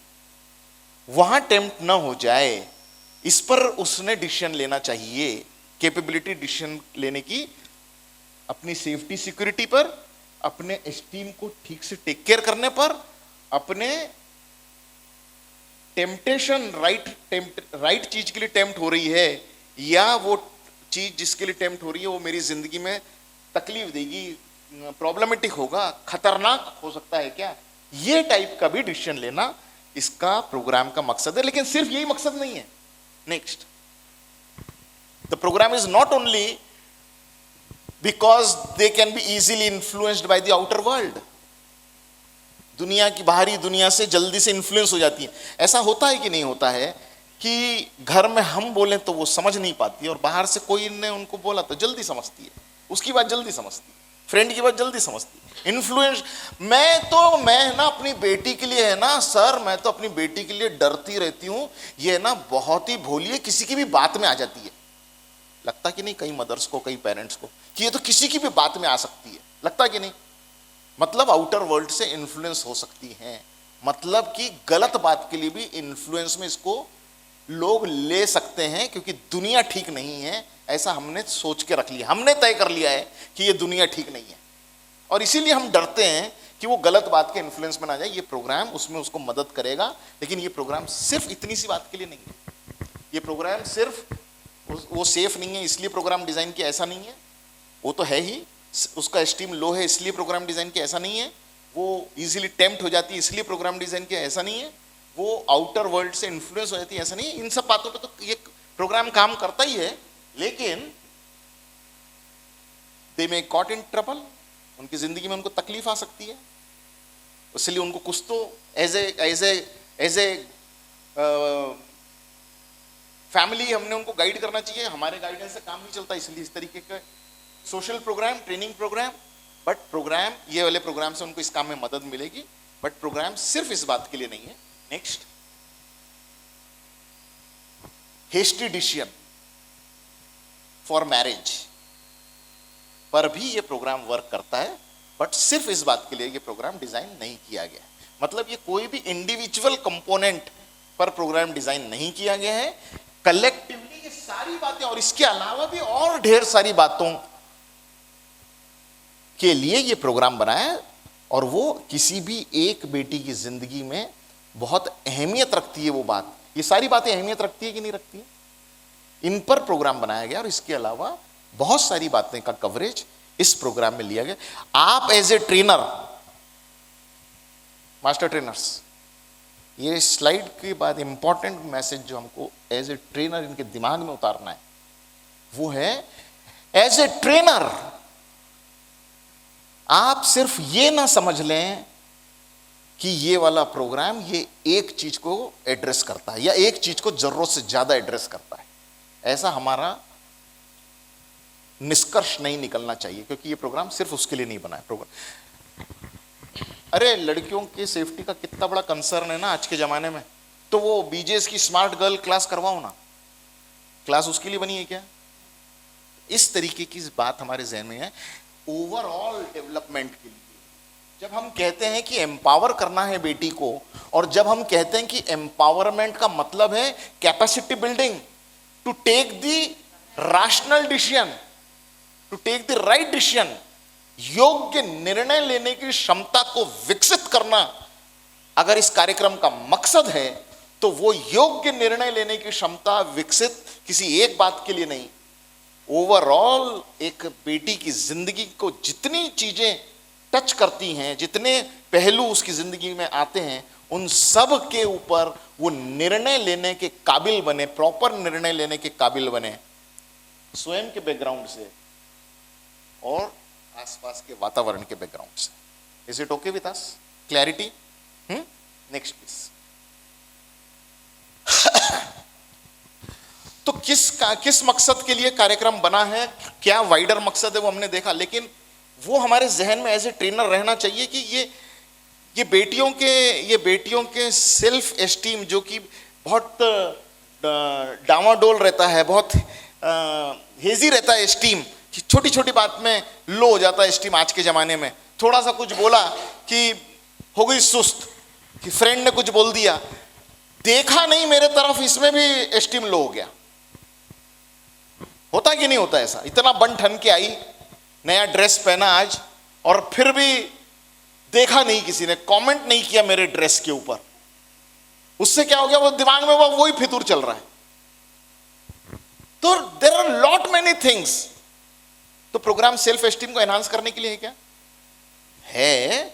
वहां टेम्प्ट ना हो जाए, इस पर उसने डिसीजन लेना चाहिए। कैपेबिलिटी डिसीजन लेने की, अपनी सेफ्टी सिक्योरिटी पर, अपने एस्टीम को ठीक से टेक केयर करने पर, अपने टेम्पटेशन राइट चीज के लिए टेम्प्ट हो रही है, या वो चीज जिसके लिए टेम्प्ट हो रही है वो मेरी जिंदगी में तकलीफ देगी, प्रॉब्लमेटिक होगा, खतरनाक हो सकता है क्या, ये टाइप का भी डिसीजन लेना इसका प्रोग्राम का मकसद है। लेकिन सिर्फ यही मकसद नहीं है। Next, the program is not only because they can be easily influenced by the outer world. दुनिया की, बाहरी दुनिया से जल्दी से इन्फ्लुएंस हो जाती है। ऐसा होता है कि नहीं होता है कि घर में हम बोलें तो वो समझ नहीं पाती, और बाहर से कोई ने उनको बोला तो जल्दी समझती है, उसकी बात जल्दी समझती है, फ्रेंड की बात जल्दी समझती है। इन्फ्लुएंस, मैं ना अपनी बेटी के लिए है ना सर, मैं तो अपनी बेटी के लिए डरती रहती हूँ, ये ना बहुत ही भोली है, किसी की भी बात में आ जाती है। लगता कि नहीं कई मदर्स को, कई पेरेंट्स को, कि ये तो किसी की भी बात में आ सकती है, लगता कि नहीं? मतलब आउटर वर्ल्ड से इन्फ्लुएंस हो सकती है, मतलब कि गलत बात के लिए भी इन्फ्लुएंस में इसको लोग ले सकते हैं, क्योंकि दुनिया ठीक नहीं है, ऐसा हमने सोच के रख लिया, हमने तय कर लिया है कि ये दुनिया ठीक नहीं है, और इसीलिए हम डरते हैं कि वो गलत बात के इन्फ्लुएंस में ना जाए। ये प्रोग्राम उसमें उसको मदद करेगा, लेकिन ये प्रोग्राम सिर्फ इतनी सी बात के लिए नहीं है। ये प्रोग्राम सिर्फ वो सेफ नहीं है इसलिए प्रोग्राम डिजाइन किया, ऐसा नहीं है। वो तो है ही, उसका एस्टीम लो है इसलिए प्रोग्राम डिजाइन किया, ऐसा नहीं है। वो इजीली टेम्प्ट हो जाती है इसलिए प्रोग्राम डिजाइन किया, ऐसा नहीं है। वो आउटर वर्ल्ड से इन्फ्लुएंस हो जाती है, ऐसा नहीं है। इन सब बातों पे तो ये प्रोग्राम काम करता ही है, लेकिन दे मे कॉट इन ट्रबल, उनकी जिंदगी में उनको तकलीफ आ सकती है, इसलिए उनको कुछ तो एज ए फैमिली हमने उनको गाइड करना चाहिए। हमारे गाइडेंस से काम नहीं चलता, इसलिए इस तरीके का social program, training program, but program, ये वाले प्रोग्राम से उनको इस काम में मदद मिलेगी, बट प्रोग्राम सिर्फ इस बात के लिए नहीं है। Next, hasty decision for marriage पर भी ये प्रोग्राम वर्क करता है, बट सिर्फ इस बात के लिए ये प्रोग्राम डिजाइन नहीं किया गया। मतलब ये कोई भी इंडिविजुअल कंपोनेंट पर प्रोग्राम डिजाइन नहीं किया गया है, कलेक्टिवली ये सारी बातें और इसके अलावा भी और ढेर सारी बातों के लिए ये प्रोग्राम बनाया है, और वो किसी भी एक बेटी की जिंदगी में बहुत अहमियत रखती है। वो बात, ये सारी बातें अहमियत रखती है कि नहीं रखती है, इन पर प्रोग्राम बनाया गया, और इसके अलावा बहुत सारी बातें का कवरेज इस प्रोग्राम में लिया गया। आप as a trainer, master trainers, ये स्लाइड के बाद इंपॉर्टेंट मैसेज जो हमको एज ए ट्रेनर इनके दिमाग में उतारना है, वो है एज ए ट्रेनर आप सिर्फ ये ना समझ लें कि ये वाला प्रोग्राम ये एक चीज को एड्रेस करता है या एक चीज को जरूरत से ज्यादा एड्रेस करता है, ऐसा हमारा निष्कर्ष नहीं निकलना चाहिए, क्योंकि ये प्रोग्राम सिर्फ उसके लिए नहीं बना है। प्रोग्राम, अरे लड़कियों की सेफ्टी का कितना बड़ा कंसर्न है ना आज के जमाने में, तो वो बीजेस की स्मार्ट गर्ल क्लास करवाओ ना, क्लास उसके लिए बनी है क्या? इस तरीके की बात हमारे जहन में है। ओवरऑल डेवलपमेंट के लिए जब हम कहते हैं कि एम्पावर करना है बेटी को, और जब हम कहते हैं कि एम्पावरमेंट का मतलब है capacity building, to take the rational decision, to take the right decision, योग्य निर्णय लेने की क्षमता को विकसित करना अगर इस कार्यक्रम का मकसद है, तो वो योग्य निर्णय लेने की क्षमता विकसित किसी एक बात के लिए नहीं, ओवरऑल एक बेटी की जिंदगी को जितनी चीजें टच करती हैं, जितने पहलू उसकी जिंदगी में आते हैं, उन सब के ऊपर वो निर्णय लेने के काबिल बने, प्रॉपर निर्णय लेने के काबिल बने, स्वयं के बैकग्राउंड से और आसपास के वातावरण के बैकग्राउंड से। Is it okay with us? Clarity? Next please. तो किस मकसद के लिए कार्यक्रम बना है, क्या वाइडर मकसद है वो हमने देखा, लेकिन वो हमारे जहन में एज ए ट्रेनर रहना चाहिए कि ये बेटियों के सेल्फ एस्टीम जो कि बहुत डावाडोल रहता है, बहुत हेजी रहता है एस्टीम, कि छोटी छोटी बात में लो हो जाता है एस्टीम आज के जमाने में। थोड़ा सा कुछ बोला कि हो गई सुस्त, कि फ्रेंड ने कुछ बोल दिया, देखा नहीं मेरे तरफ, इसमें भी एस्टीम लो हो गया। होता कि नहीं होता ऐसा? इतना बन ठन के आई, नया ड्रेस पहना आज, और फिर भी देखा नहीं, किसी ने कमेंट नहीं किया मेरे ड्रेस के ऊपर, उससे क्या हो गया, वो दिमाग में वही फितूर चल रहा है। तो there are lot many things. तो प्रोग्राम सेल्फ एस्टीम को एनहांस करने के लिए है क्या? है।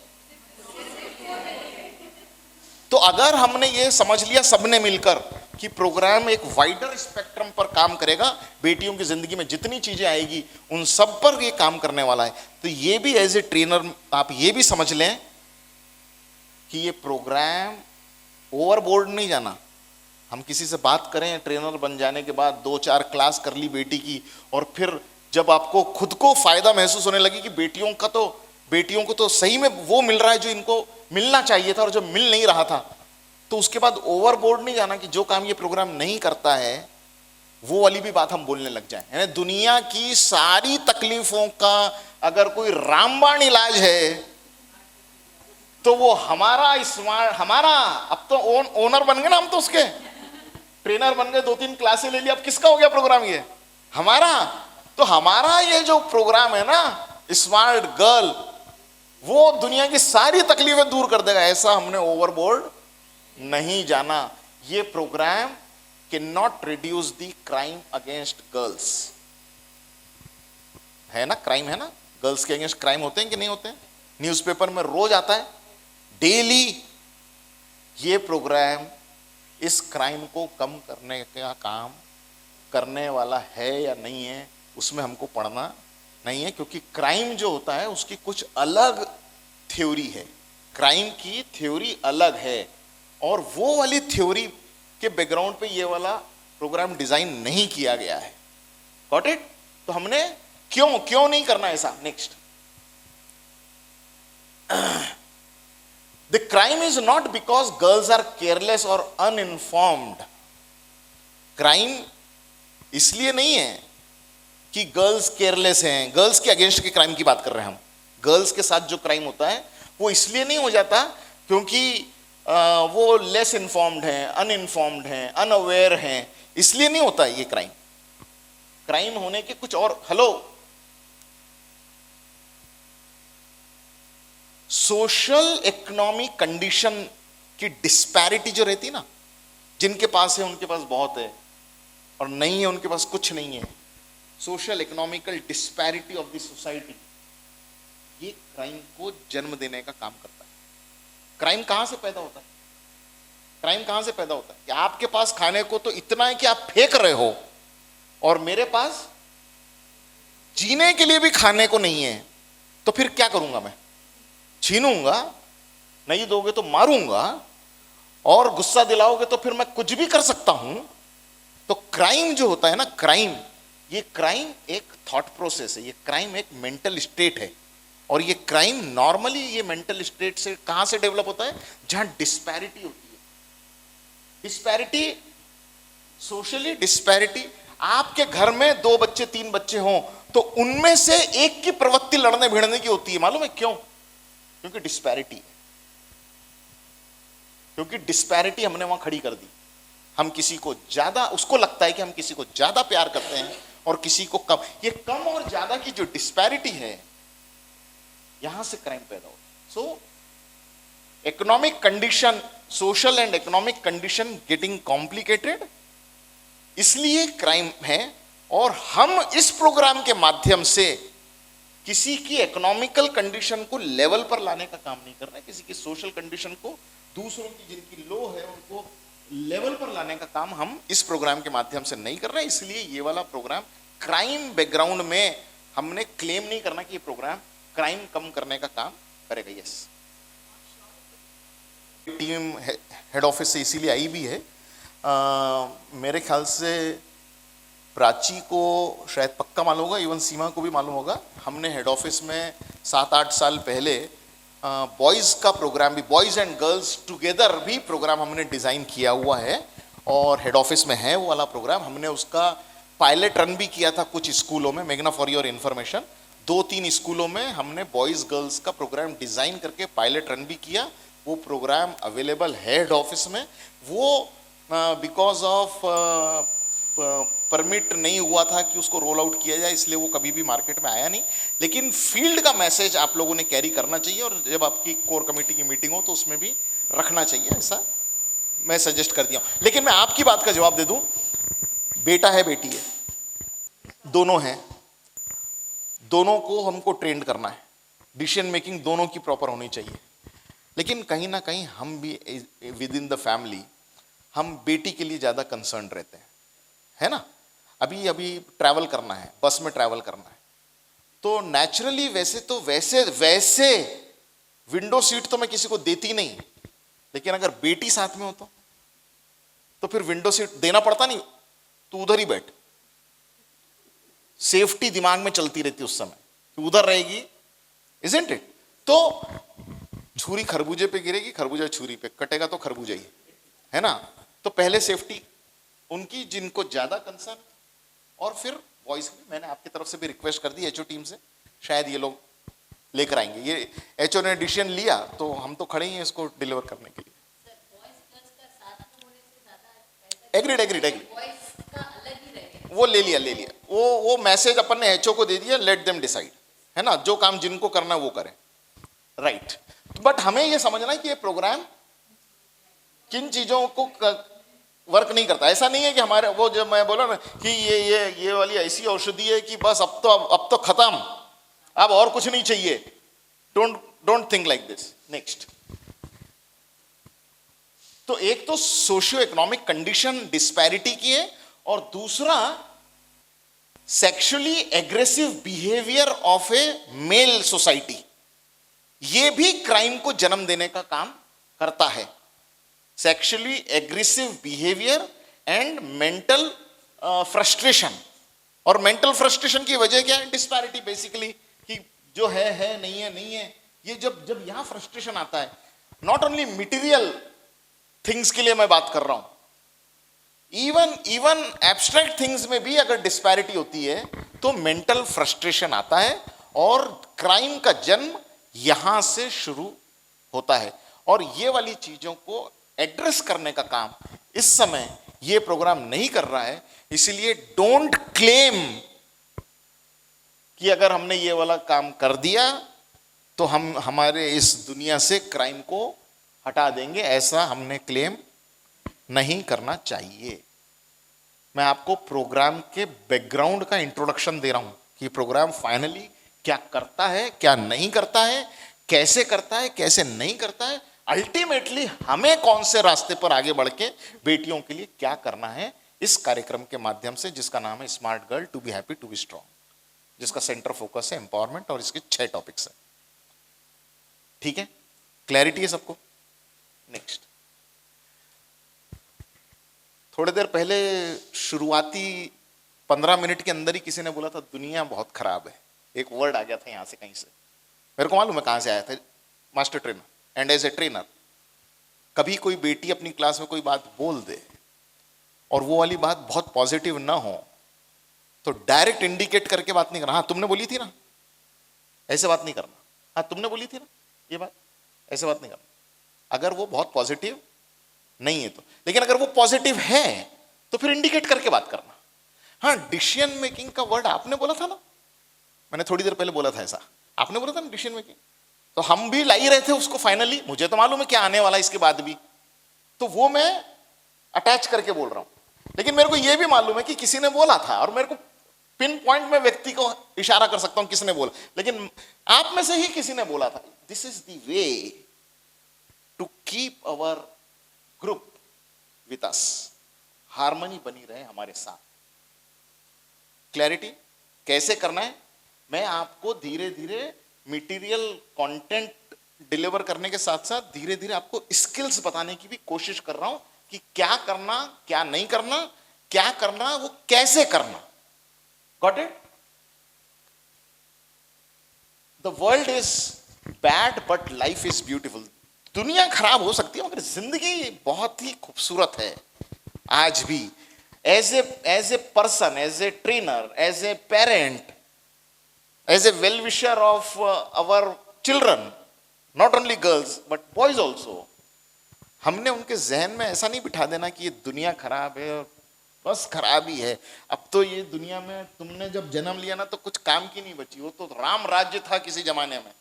तो अगर हमने ये समझ लिया सबने मिलकर कि प्रोग्राम एक वाइडर स्पेक्ट्रम पर काम करेगा, बेटियों की जिंदगी में जितनी चीजें आएगी उन सब पर ये काम करने वाला है। तो ये भी एज ए ट्रेनर आप ये भी समझ लें कि ये प्रोग्राम ओवरबोर्ड नहीं जाना। हम किसी से बात करें ट्रेनर बन जाने के बाद 2-4 क्लास कर ली बेटी की, और फिर जब आपको खुद को फायदा महसूस होने लगी कि बेटियों को तो सही में वो मिल रहा है जो इनको मिलना चाहिए था और जो मिल नहीं रहा था, तो उसके बाद ओवरबोर्ड नहीं जाना कि जो काम ये प्रोग्राम नहीं करता है वो वाली भी बात हम बोलने लग जाए। यानी दुनिया की सारी तकलीफों का अगर कोई रामबाण इलाज है तो वो हमारा अब तो ओनर बन गए ना हम, तो उसके ट्रेनर बन गए, 2-3 क्लासें ले ली, अब किसका हो गया प्रोग्राम? ये हमारा। तो हमारा ये जो प्रोग्राम है ना स्मार्ट गर्ल, वो दुनिया की सारी तकलीफें दूर कर देगा। ऐसा हमने ओवरबोर्ड नहीं जाना। ये program can not reduce the crime against girls. है ना, क्राइम है ना, गर्ल्स के अगेंस्ट क्राइम होते हैं कि नहीं होते हैं? न्यूज़पेपर में रोज आता है, डेली। ये प्रोग्राम इस क्राइम को कम करने का काम करने वाला है या नहीं है, उसमें हमको पढ़ना नहीं है, क्योंकि क्राइम जो होता है उसकी कुछ अलग थ्योरी है। क्राइम की थ्योरी अलग है, और वो वाली थ्योरी के बैकग्राउंड पे ये वाला प्रोग्राम डिजाइन नहीं किया गया है। Got it? तो हमने क्यों नहीं करना ऐसा? Next, the crime is not because girls are careless और अनइन्फॉर्म्ड। क्राइम इसलिए नहीं है कि गर्ल्स केयरलेस हैं। गर्ल्स के अगेंस्ट के क्राइम की बात कर रहे हैं हम। गर्ल्स के साथ जो क्राइम होता है वो इसलिए नहीं हो जाता क्योंकि वो लेस इन्फॉर्म्ड हैं, अनइन्फॉर्म्ड हैं, अनअवेयर हैं, इसलिए नहीं होता ये क्राइम। क्राइम होने के कुछ और, सोशल इकोनॉमिक कंडीशन की डिस्पैरिटी जो रहती ना, जिनके पास है उनके पास बहुत है और नहीं है उनके पास कुछ नहीं है, social economical disparity of the society, ये क्राइम को जन्म देने का काम करता है। क्राइम कहां से पैदा होता है? क्राइम कहां से पैदा होता है कि आपके पास खाने को तो इतना है कि आप फेंक रहे हो, और मेरे पास जीने के लिए भी खाने को नहीं है, तो फिर क्या करूंगा मैं? छीनूंगा, नहीं दोगे तो मारूंगा, और गुस्सा दिलाओगे तो फिर मैं कुछ भी कर सकता हूं। तो क्राइम जो होता है ना, ये क्राइम एक थॉट प्रोसेस है, ये क्राइम एक मेंटल स्टेट है, और ये क्राइम नॉर्मली ये मेंटल स्टेट से कहां से डेवलप होता है? जहां डिस्पैरिटी होती है। Disparity, socially disparity. आपके घर में 2 बच्चे 3 बच्चे हों तो उनमें से एक की प्रवृत्ति लड़ने भिड़ने की होती है। मालूम है क्यों? क्योंकि डिस्पैरिटी है। क्योंकि डिस्पैरिटी हमने वहां खड़ी कर दी। हम किसी को ज्यादा, उसको लगता है कि हम किसी को ज्यादा प्यार करते हैं और किसी को कम। ये कम और ज्यादा की जो डिस्पैरिटी है, यहां से क्राइम पैदा होता है। सो economic condition, social and economic condition getting complicated, इसलिए क्राइम है। और हम इस प्रोग्राम के माध्यम से किसी की इकोनॉमिकल कंडीशन को लेवल पर लाने का काम नहीं कर रहे हैं, किसी की सोशल कंडीशन को, दूसरों की जिनकी लो है उनको लेवल पर लाने का काम हम इस प्रोग्राम के माध्यम से नहीं कर रहे हैं। इसलिए ये वाला प्रोग्राम क्राइम बैकग्राउंड में, हमने क्लेम नहीं करना कि ये प्रोग्राम क्राइम कम करने का काम करेगा। यस, टीम हेड ऑफिस से इसीलिए आई भी है। मेरे ख्याल से प्राची को शायद पक्का मालूम होगा, इवन सीमा को भी मालूम होगा। हमने हेड ऑफिस में 7-8 साल पहले बॉयज़ का प्रोग्राम भी, बॉयज़ एंड गर्ल्स टुगेदर भी प्रोग्राम हमने डिज़ाइन किया हुआ है, और हेड ऑफिस में है वो वाला प्रोग्राम। हमने उसका पायलट रन भी किया था कुछ स्कूलों में। मेघना, फॉर योर इन्फॉर्मेशन, 2-3 स्कूलों में हमने बॉयज़ गर्ल्स का प्रोग्राम डिज़ाइन करके पायलट रन भी किया। वो प्रोग्राम अवेलेबल है हेड ऑफिस में। वो बिकॉज ऑफ परमिट नहीं हुआ था कि उसको रोल आउट किया जाए, इसलिए वो कभी भी मार्केट में आया नहीं। लेकिन फील्ड का मैसेज आप लोगों ने कैरी करना चाहिए, और जब आपकी कोर कमेटी की मीटिंग हो तो उसमें भी रखना चाहिए, ऐसा मैं सजेस्ट कर दिया। लेकिन मैं आपकी बात का जवाब दे दूं, बेटा है बेटी है, दोनों हैं, दोनों को हमको ट्रेंड करना है। डिसीजन मेकिंग दोनों की प्रॉपर होनी चाहिए। लेकिन कहीं ना कहीं हम भी विद इन द फैमिली, हम बेटी के लिए ज़्यादा कंसर्न रहते हैं, है ना। अभी अभी ट्रैवल करना है, बस में ट्रैवल करना है, तो नेचुरली वैसे विंडो सीट तो मैं किसी को देती नहीं, लेकिन अगर बेटी साथ में हो तो फिर विंडो सीट देना पड़ता नहीं, तू उधर ही बैठ। सेफ्टी दिमाग में चलती रहती उस समय कि उधर रहेगी, इजंट इट? तो छुरी खरबूजे पे गिरेगी, खरबूजा छुरी पे कटेगा तो खरबूजा ही है ना। तो पहले सेफ्टी उनकी जिनको ज्यादा कंसर्न, और फिर वॉइस मैंने आपकी तरफ से भी रिक्वेस्ट कर दी एचओ टीम से, शायद ये लोग लेकर आएंगे। ये एचओ ने डिसीजन लिया तो हम तो खड़े ही हैं इसको डिलीवर करने के लिए। एग्रीड वो ले लिया वो मैसेज अपन ने एचओ को दे दिया, लेट देम डिसाइड, है ना, जो काम जिनको करना है वो करें, राइट। बट हमें ये समझना है कि ये प्रोग्राम किन चीजों को वर्क नहीं करता। ऐसा नहीं है कि हमारे वो जो मैं बोला ना कि ये वाली ऐसी औषधि है कि बस अब तो खत्म, अब और कुछ नहीं चाहिए। Don't think like this. Next, तो एक तो सोशियो इकोनॉमिक कंडीशन डिस्पैरिटी की है, और दूसरा sexually aggressive behaviour of a male society, ये भी क्राइम को जन्म देने का काम करता है। Sexually aggressive behaviour and mental frustration, और मेंटल फ्रस्ट्रेशन की वजह क्या है? डिस्पैरिटी बेसिकली, कि जो है नहीं है। ये जब यहां फ्रस्ट्रेशन आता है, नॉट ओनली मटेरियल थिंग्स के लिए मैं बात कर रहा हूं, इवन एब्स्ट्रैक्ट थिंग्स में भी अगर डिस्पैरिटी होती है तो मेंटल फ्रस्ट्रेशन आता है, और क्राइम का जन्म यहां से शुरू होता है। और ये वाली चीजों को एड्रेस करने का काम इस समय ये प्रोग्राम नहीं कर रहा है। इसलिए डोंट क्लेम कि अगर हमने ये वाला काम कर दिया तो हम हमारे इस दुनिया से क्राइम को हटा देंगे, ऐसा हमने क्लेम नहीं करना चाहिए। मैं आपको प्रोग्राम के बैकग्राउंड का इंट्रोडक्शन दे रहा हूं कि प्रोग्राम फाइनली क्या करता है, क्या नहीं करता है, कैसे करता है, कैसे नहीं करता है, अल्टीमेटली हमें कौन से रास्ते पर आगे बढ़ के बेटियों के लिए क्या करना है, इस कार्यक्रम के माध्यम से, जिसका नाम है smart girl to be happy to be strong, जिसका सेंटर फोकस है एम्पावरमेंट, और इसके 6 टॉपिक्स है। ठीक है, क्लैरिटी है सबको? नेक्स्ट, थोड़ी देर पहले शुरुआती 15 मिनट के अंदर ही किसी ने बोला था दुनिया बहुत खराब है। एक वर्ड आ गया था यहां से कहीं से, मेरे को मालूम है कहां से आया था, master trainer. And as a trainer, कभी कोई बेटी अपनी क्लास में कोई बात बोल दे और वो वाली बात बहुत पॉजिटिव ना हो, तो डायरेक्ट इंडिकेट करके बात नहीं करना, हाँ तुमने बोली थी ना, ऐसे बात नहीं करना, हाँ तुमने बोली थी ना ये बात, ऐसे बात नहीं करना। अगर वो बहुत पॉजिटिव नहीं है तो, लेकिन अगर वो पॉजिटिव है तो फिर इंडिकेट करके बात करना। हाँ, डिसीजन मेकिंग का वर्ड आपने बोला था ना, मैंने थोड़ी देर पहले बोला था ऐसा, आपने बोला था ना डिसीजन मेकिंग, तो हम भी ला ही रहे थे उसको फाइनली। मुझे तो मालूम है क्या आने वाला है इसके बाद भी, तो वो मैं अटैच करके बोल रहा हूं। लेकिन मेरे को यह भी मालूम है कि किसी ने बोला था, और मेरे को पिन पॉइंट में व्यक्ति को इशारा कर सकता हूं किसने बोला, लेकिन आप में से ही किसी ने बोला था this is the way to keep our group with us, harmony बनी रहे हमारे साथ। क्लैरिटी कैसे करना है, मैं आपको धीरे धीरे मटेरियल कंटेंट डिलीवर करने के साथ साथ धीरे धीरे आपको स्किल्स बताने की भी कोशिश कर रहा हूं कि क्या करना, क्या नहीं करना, क्या करना, वो कैसे करना। Got it? The world is bad but life is beautiful. दुनिया खराब हो सकती है मगर जिंदगी बहुत ही खूबसूरत है आज भी। As a person, as a trainer, as a parent, as a well-wisher of our children, not only girls but boys also, हमने उनके जहन में ऐसा नहीं बिठा देना कि ये दुनिया खराब है और बस खराब ही है। अब तो ये दुनिया में तुमने जब जन्म लिया ना तो कुछ काम की नहीं बची, वो तो राम राज्य था किसी जमाने में,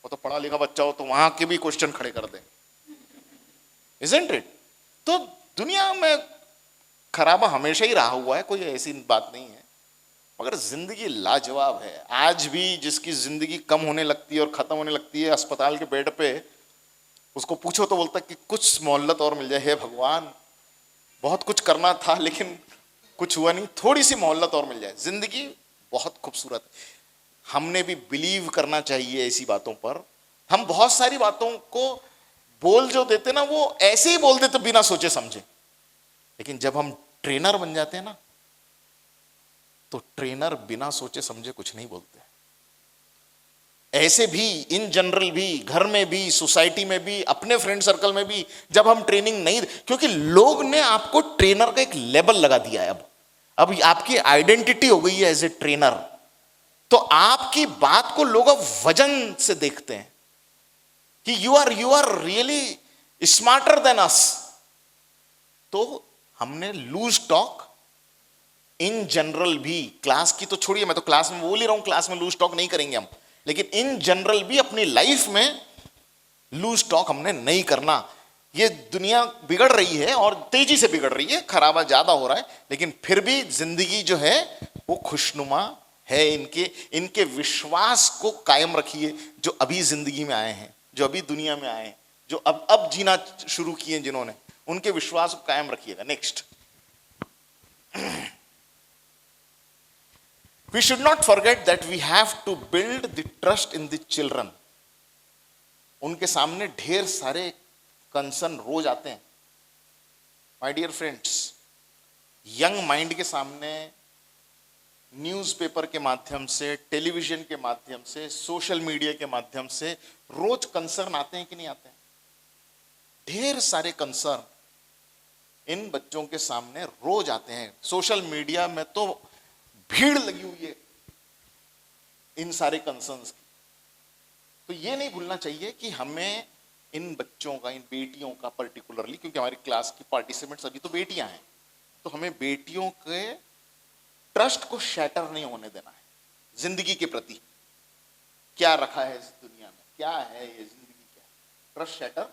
वो तो पढ़ा लिखा बच्चा हो तो वहां के भी क्वेश्चन खड़े कर दे, isn't it? तो दुनिया में खराबा हमेशा ही रहा हुआ है, कोई ऐसी बात नहीं है, मगर जिंदगी लाजवाब है। आज भी जिसकी जिंदगी कम होने लगती है और खत्म होने लगती है अस्पताल के बेड पे, उसको पूछो तो बोलता कि कुछ मोहल्लत और मिल जाए, हे भगवान बहुत कुछ करना था लेकिन कुछ हुआ नहीं, थोड़ी सी मोहल्लत और मिल जाए, जिंदगी बहुत खूबसूरत। हमने भी बिलीव करना चाहिए ऐसी बातों पर। हम बहुत सारी बातों को बोल जो देते ना, वो ऐसे ही बोल देते बिना सोचे समझे, लेकिन जब हम ट्रेनर बन जाते हैं ना, तो ट्रेनर बिना सोचे समझे कुछ नहीं बोलते। ऐसे भी इन जनरल भी, घर में भी, सोसाइटी में भी, अपने फ्रेंड सर्कल में भी, जब हम ट्रेनिंग नहीं, क्योंकि लोग ने आपको ट्रेनर का एक लेबल लगा दिया है। अब आपकी आइडेंटिटी हो गई है एज ए ट्रेनर, तो आपकी बात को लोग अब वजन से देखते हैं कि you are really smarter than us. तो हमने लूज टॉक इन जनरल भी, क्लास की तो छोड़िए, मैं तो क्लास में बोल ही रहा हूं, क्लास में लूज टॉक नहीं करेंगे हम, लेकिन इन जनरल भी अपनी लाइफ में लूज टॉक हमने नहीं करना। ये दुनिया बिगड़ रही है और तेजी से बिगड़ रही है, खराबा ज्यादा हो रहा है, लेकिन फिर भी जिंदगी जो है वो खुशनुमा है। इनके विश्वास को कायम रखिए, जो अभी जिंदगी में आए हैं, जो अभी दुनिया में आए हैं, जो अब जीना शुरू किए जिन्होंने, उनके विश्वास को कायम रखिएगा। Next, we should not forget that we have to build the trust in the children. उनके सामने ढेर सारे कंसर्न रोज आते हैं my dear friends. Young mind के सामने न्यूज़पेपर के माध्यम से, टेलीविजन के माध्यम से, सोशल मीडिया के माध्यम से रोज कंसर्न आते हैं कि नहीं आते हैं? ढेर सारे कंसर्न इन बच्चों के सामने रोज आते हैं। सोशल मीडिया में तो भीड़ लगी हुई है इन सारे कंसर्न्स की। तो ये नहीं भूलना चाहिए कि हमें इन बच्चों का, इन बेटियों का पर्टिकुलरली, क्योंकि हमारी क्लास की पार्टिसिपेंट्स अभी तो बेटियां हैं, तो हमें बेटियों के ट्रस्ट को शैटर नहीं होने देना है। जिंदगी के प्रति क्या रखा है इस दुनिया में, क्या है ये जिंदगी, क्या ट्रस्ट शैटर,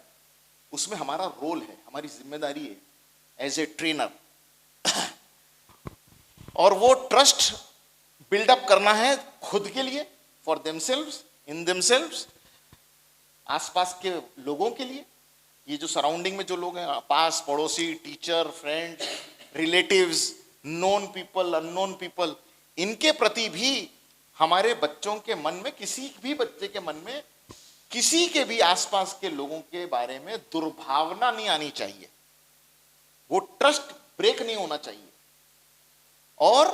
उसमें हमारा रोल है, हमारी जिम्मेदारी है एज ए ट्रेनर। और वो ट्रस्ट बिल्डअप करना है खुद के लिए, फॉर देमसेल्व्स, इन देमसेल्व्स, आसपास के लोगों के लिए। ये जो सराउंडिंग में जो लोग हैं, पास पड़ोसी, teacher, friend, relatives, known people, unknown people, इनके प्रति भी हमारे बच्चों के मन में, किसी भी बच्चे के मन में किसी के भी आसपास के लोगों के बारे में दुर्भावना नहीं आनी चाहिए। वो ट्रस्ट ब्रेक नहीं होना चाहिए। और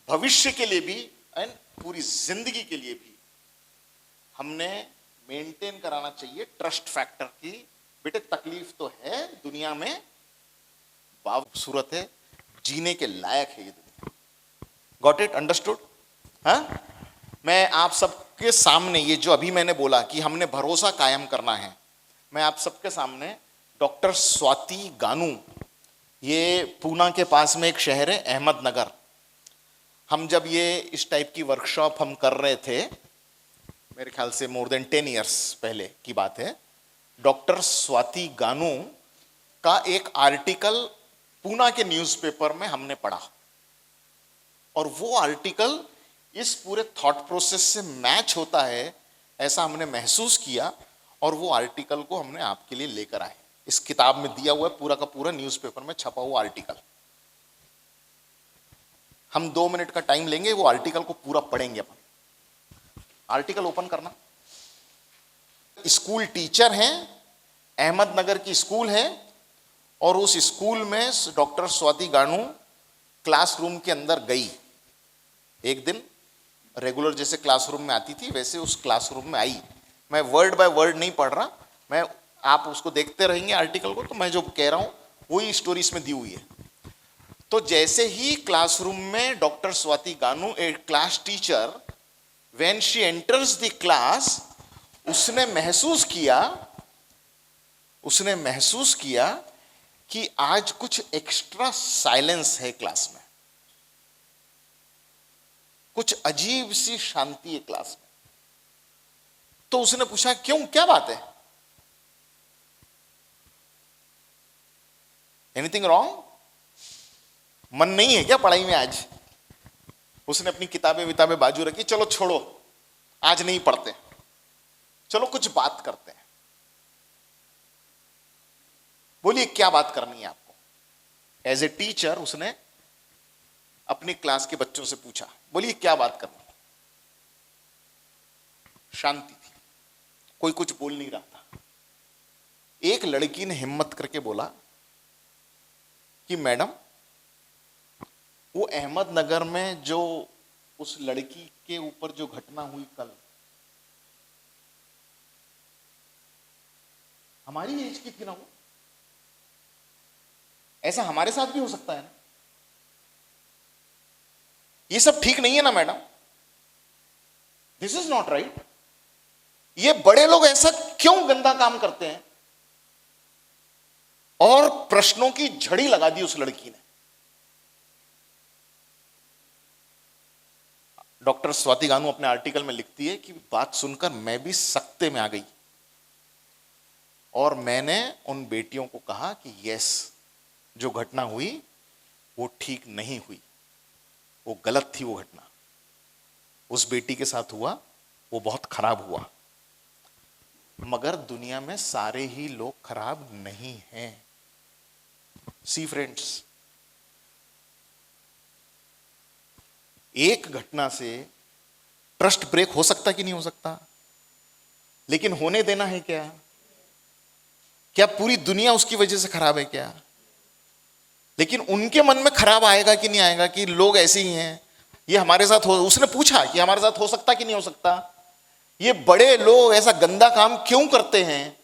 भविष्य के लिए भी एंड पूरी जिंदगी के लिए भी हमने मेंटेन कराना चाहिए ट्रस्ट फैक्टर की। बेटे तकलीफ तो है दुनिया में, खूबसूरत है, जीने के लायक है ये दुनिया। Got it, understood? हाँ, मैं आप सबके सामने ये जो अभी मैंने बोला कि हमने भरोसा कायम करना है, मैं आप सबके सामने डॉक्टर स्वाति गानू, ये पूना के पास में एक शहर है अहमदनगर, हम जब ये इस टाइप की वर्कशॉप हम कर रहे थे, मेरे ख्याल से मोर देन 10 इयर्स पहले की बात है, डॉक्टर स्वाति गानू का एक आर्टिकल पूना के न्यूज़पेपर में हमने पढ़ा, और वो आर्टिकल इस पूरे थॉट प्रोसेस से मैच होता है ऐसा हमने महसूस किया, और वो आर्टिकल को हमने आपके लिए लेकर आए। इस किताब में दिया हुआ है पूरा का पूरा, न्यूज़पेपर में छपा हुआ आर्टिकल। हम 2 मिनट का टाइम लेंगे, वो आर्टिकल को पूरा पढ़ेंगे अपन। आर्टिकल ओपन करना। स्कूल टीचर हैं, अहमदनगर की स्कूल है, और उस स्कूल में डॉक्टर स्वाति गानू क्लासरूम के अंदर गई। एक दिन रेगुलर जैसे क्लासरूम में आती थी वैसे उस क्लासरूम में आई। मैं वर्ड बाय वर्ड नहीं पढ़ रहा, मैं, आप उसको देखते रहेंगे आर्टिकल को, तो मैं जो कह रहा हूं वही स्टोरी इसमें दी हुई है। तो जैसे ही क्लासरूम में doctor Swati Ganu, a class teacher, when she enters the class, उसने महसूस किया कि आज कुछ एक्स्ट्रा साइलेंस है क्लास में, कुछ अजीब सी शांति है क्लास में। तो उसने पूछा क्यों, क्या बात है, एनीथिंग रॉन्ग, मन नहीं है क्या पढ़ाई में आज? उसने अपनी किताबें बाजू रखी, चलो छोड़ो आज नहीं पढ़ते, चलो कुछ बात करते हैं। बोलिए क्या बात करनी है आपको? एज ए टीचर उसने अपनी क्लास के बच्चों से पूछा, बोलिए क्या बात करनी। शांति थी, कोई कुछ बोल नहीं रहा था। एक लड़की ने हिम्मत करके बोला कि मैडम, वो अहमदनगर में जो उस लड़की के ऊपर जो घटना हुई कल, हमारी एज की थी ना वो, ऐसा हमारे साथ भी हो सकता है ना? ये सब ठीक नहीं है ना madam, this is not right. ये बड़े लोग ऐसा क्यों गंदा काम करते हैं? और प्रश्नों की झड़ी लगा दी उस लड़की ने। डॉक्टर स्वाति गानू अपने आर्टिकल में लिखती है कि बात सुनकर मैं भी सख्ते में आ गई और मैंने उन बेटियों को कहा कि यस, जो घटना हुई वो ठीक नहीं हुई, वो गलत थी। वो घटना उस बेटी के साथ हुआ, वो बहुत खराब हुआ, मगर दुनिया में सारे ही लोग खराब नहीं हैं। सी फ्रेंड्स, एक घटना से ट्रस्ट ब्रेक हो सकता कि नहीं हो सकता, लेकिन होने देना है क्या? क्या पूरी दुनिया उसकी वजह से खराब है क्या? लेकिन उनके मन में खराब आएगा कि नहीं आएगा कि लोग ऐसे ही हैं, ये हमारे साथ हो। उसने पूछा कि हमारे साथ हो सकता कि नहीं हो सकता, ये बड़े लोग ऐसा गंदा काम क्यों करते हैं,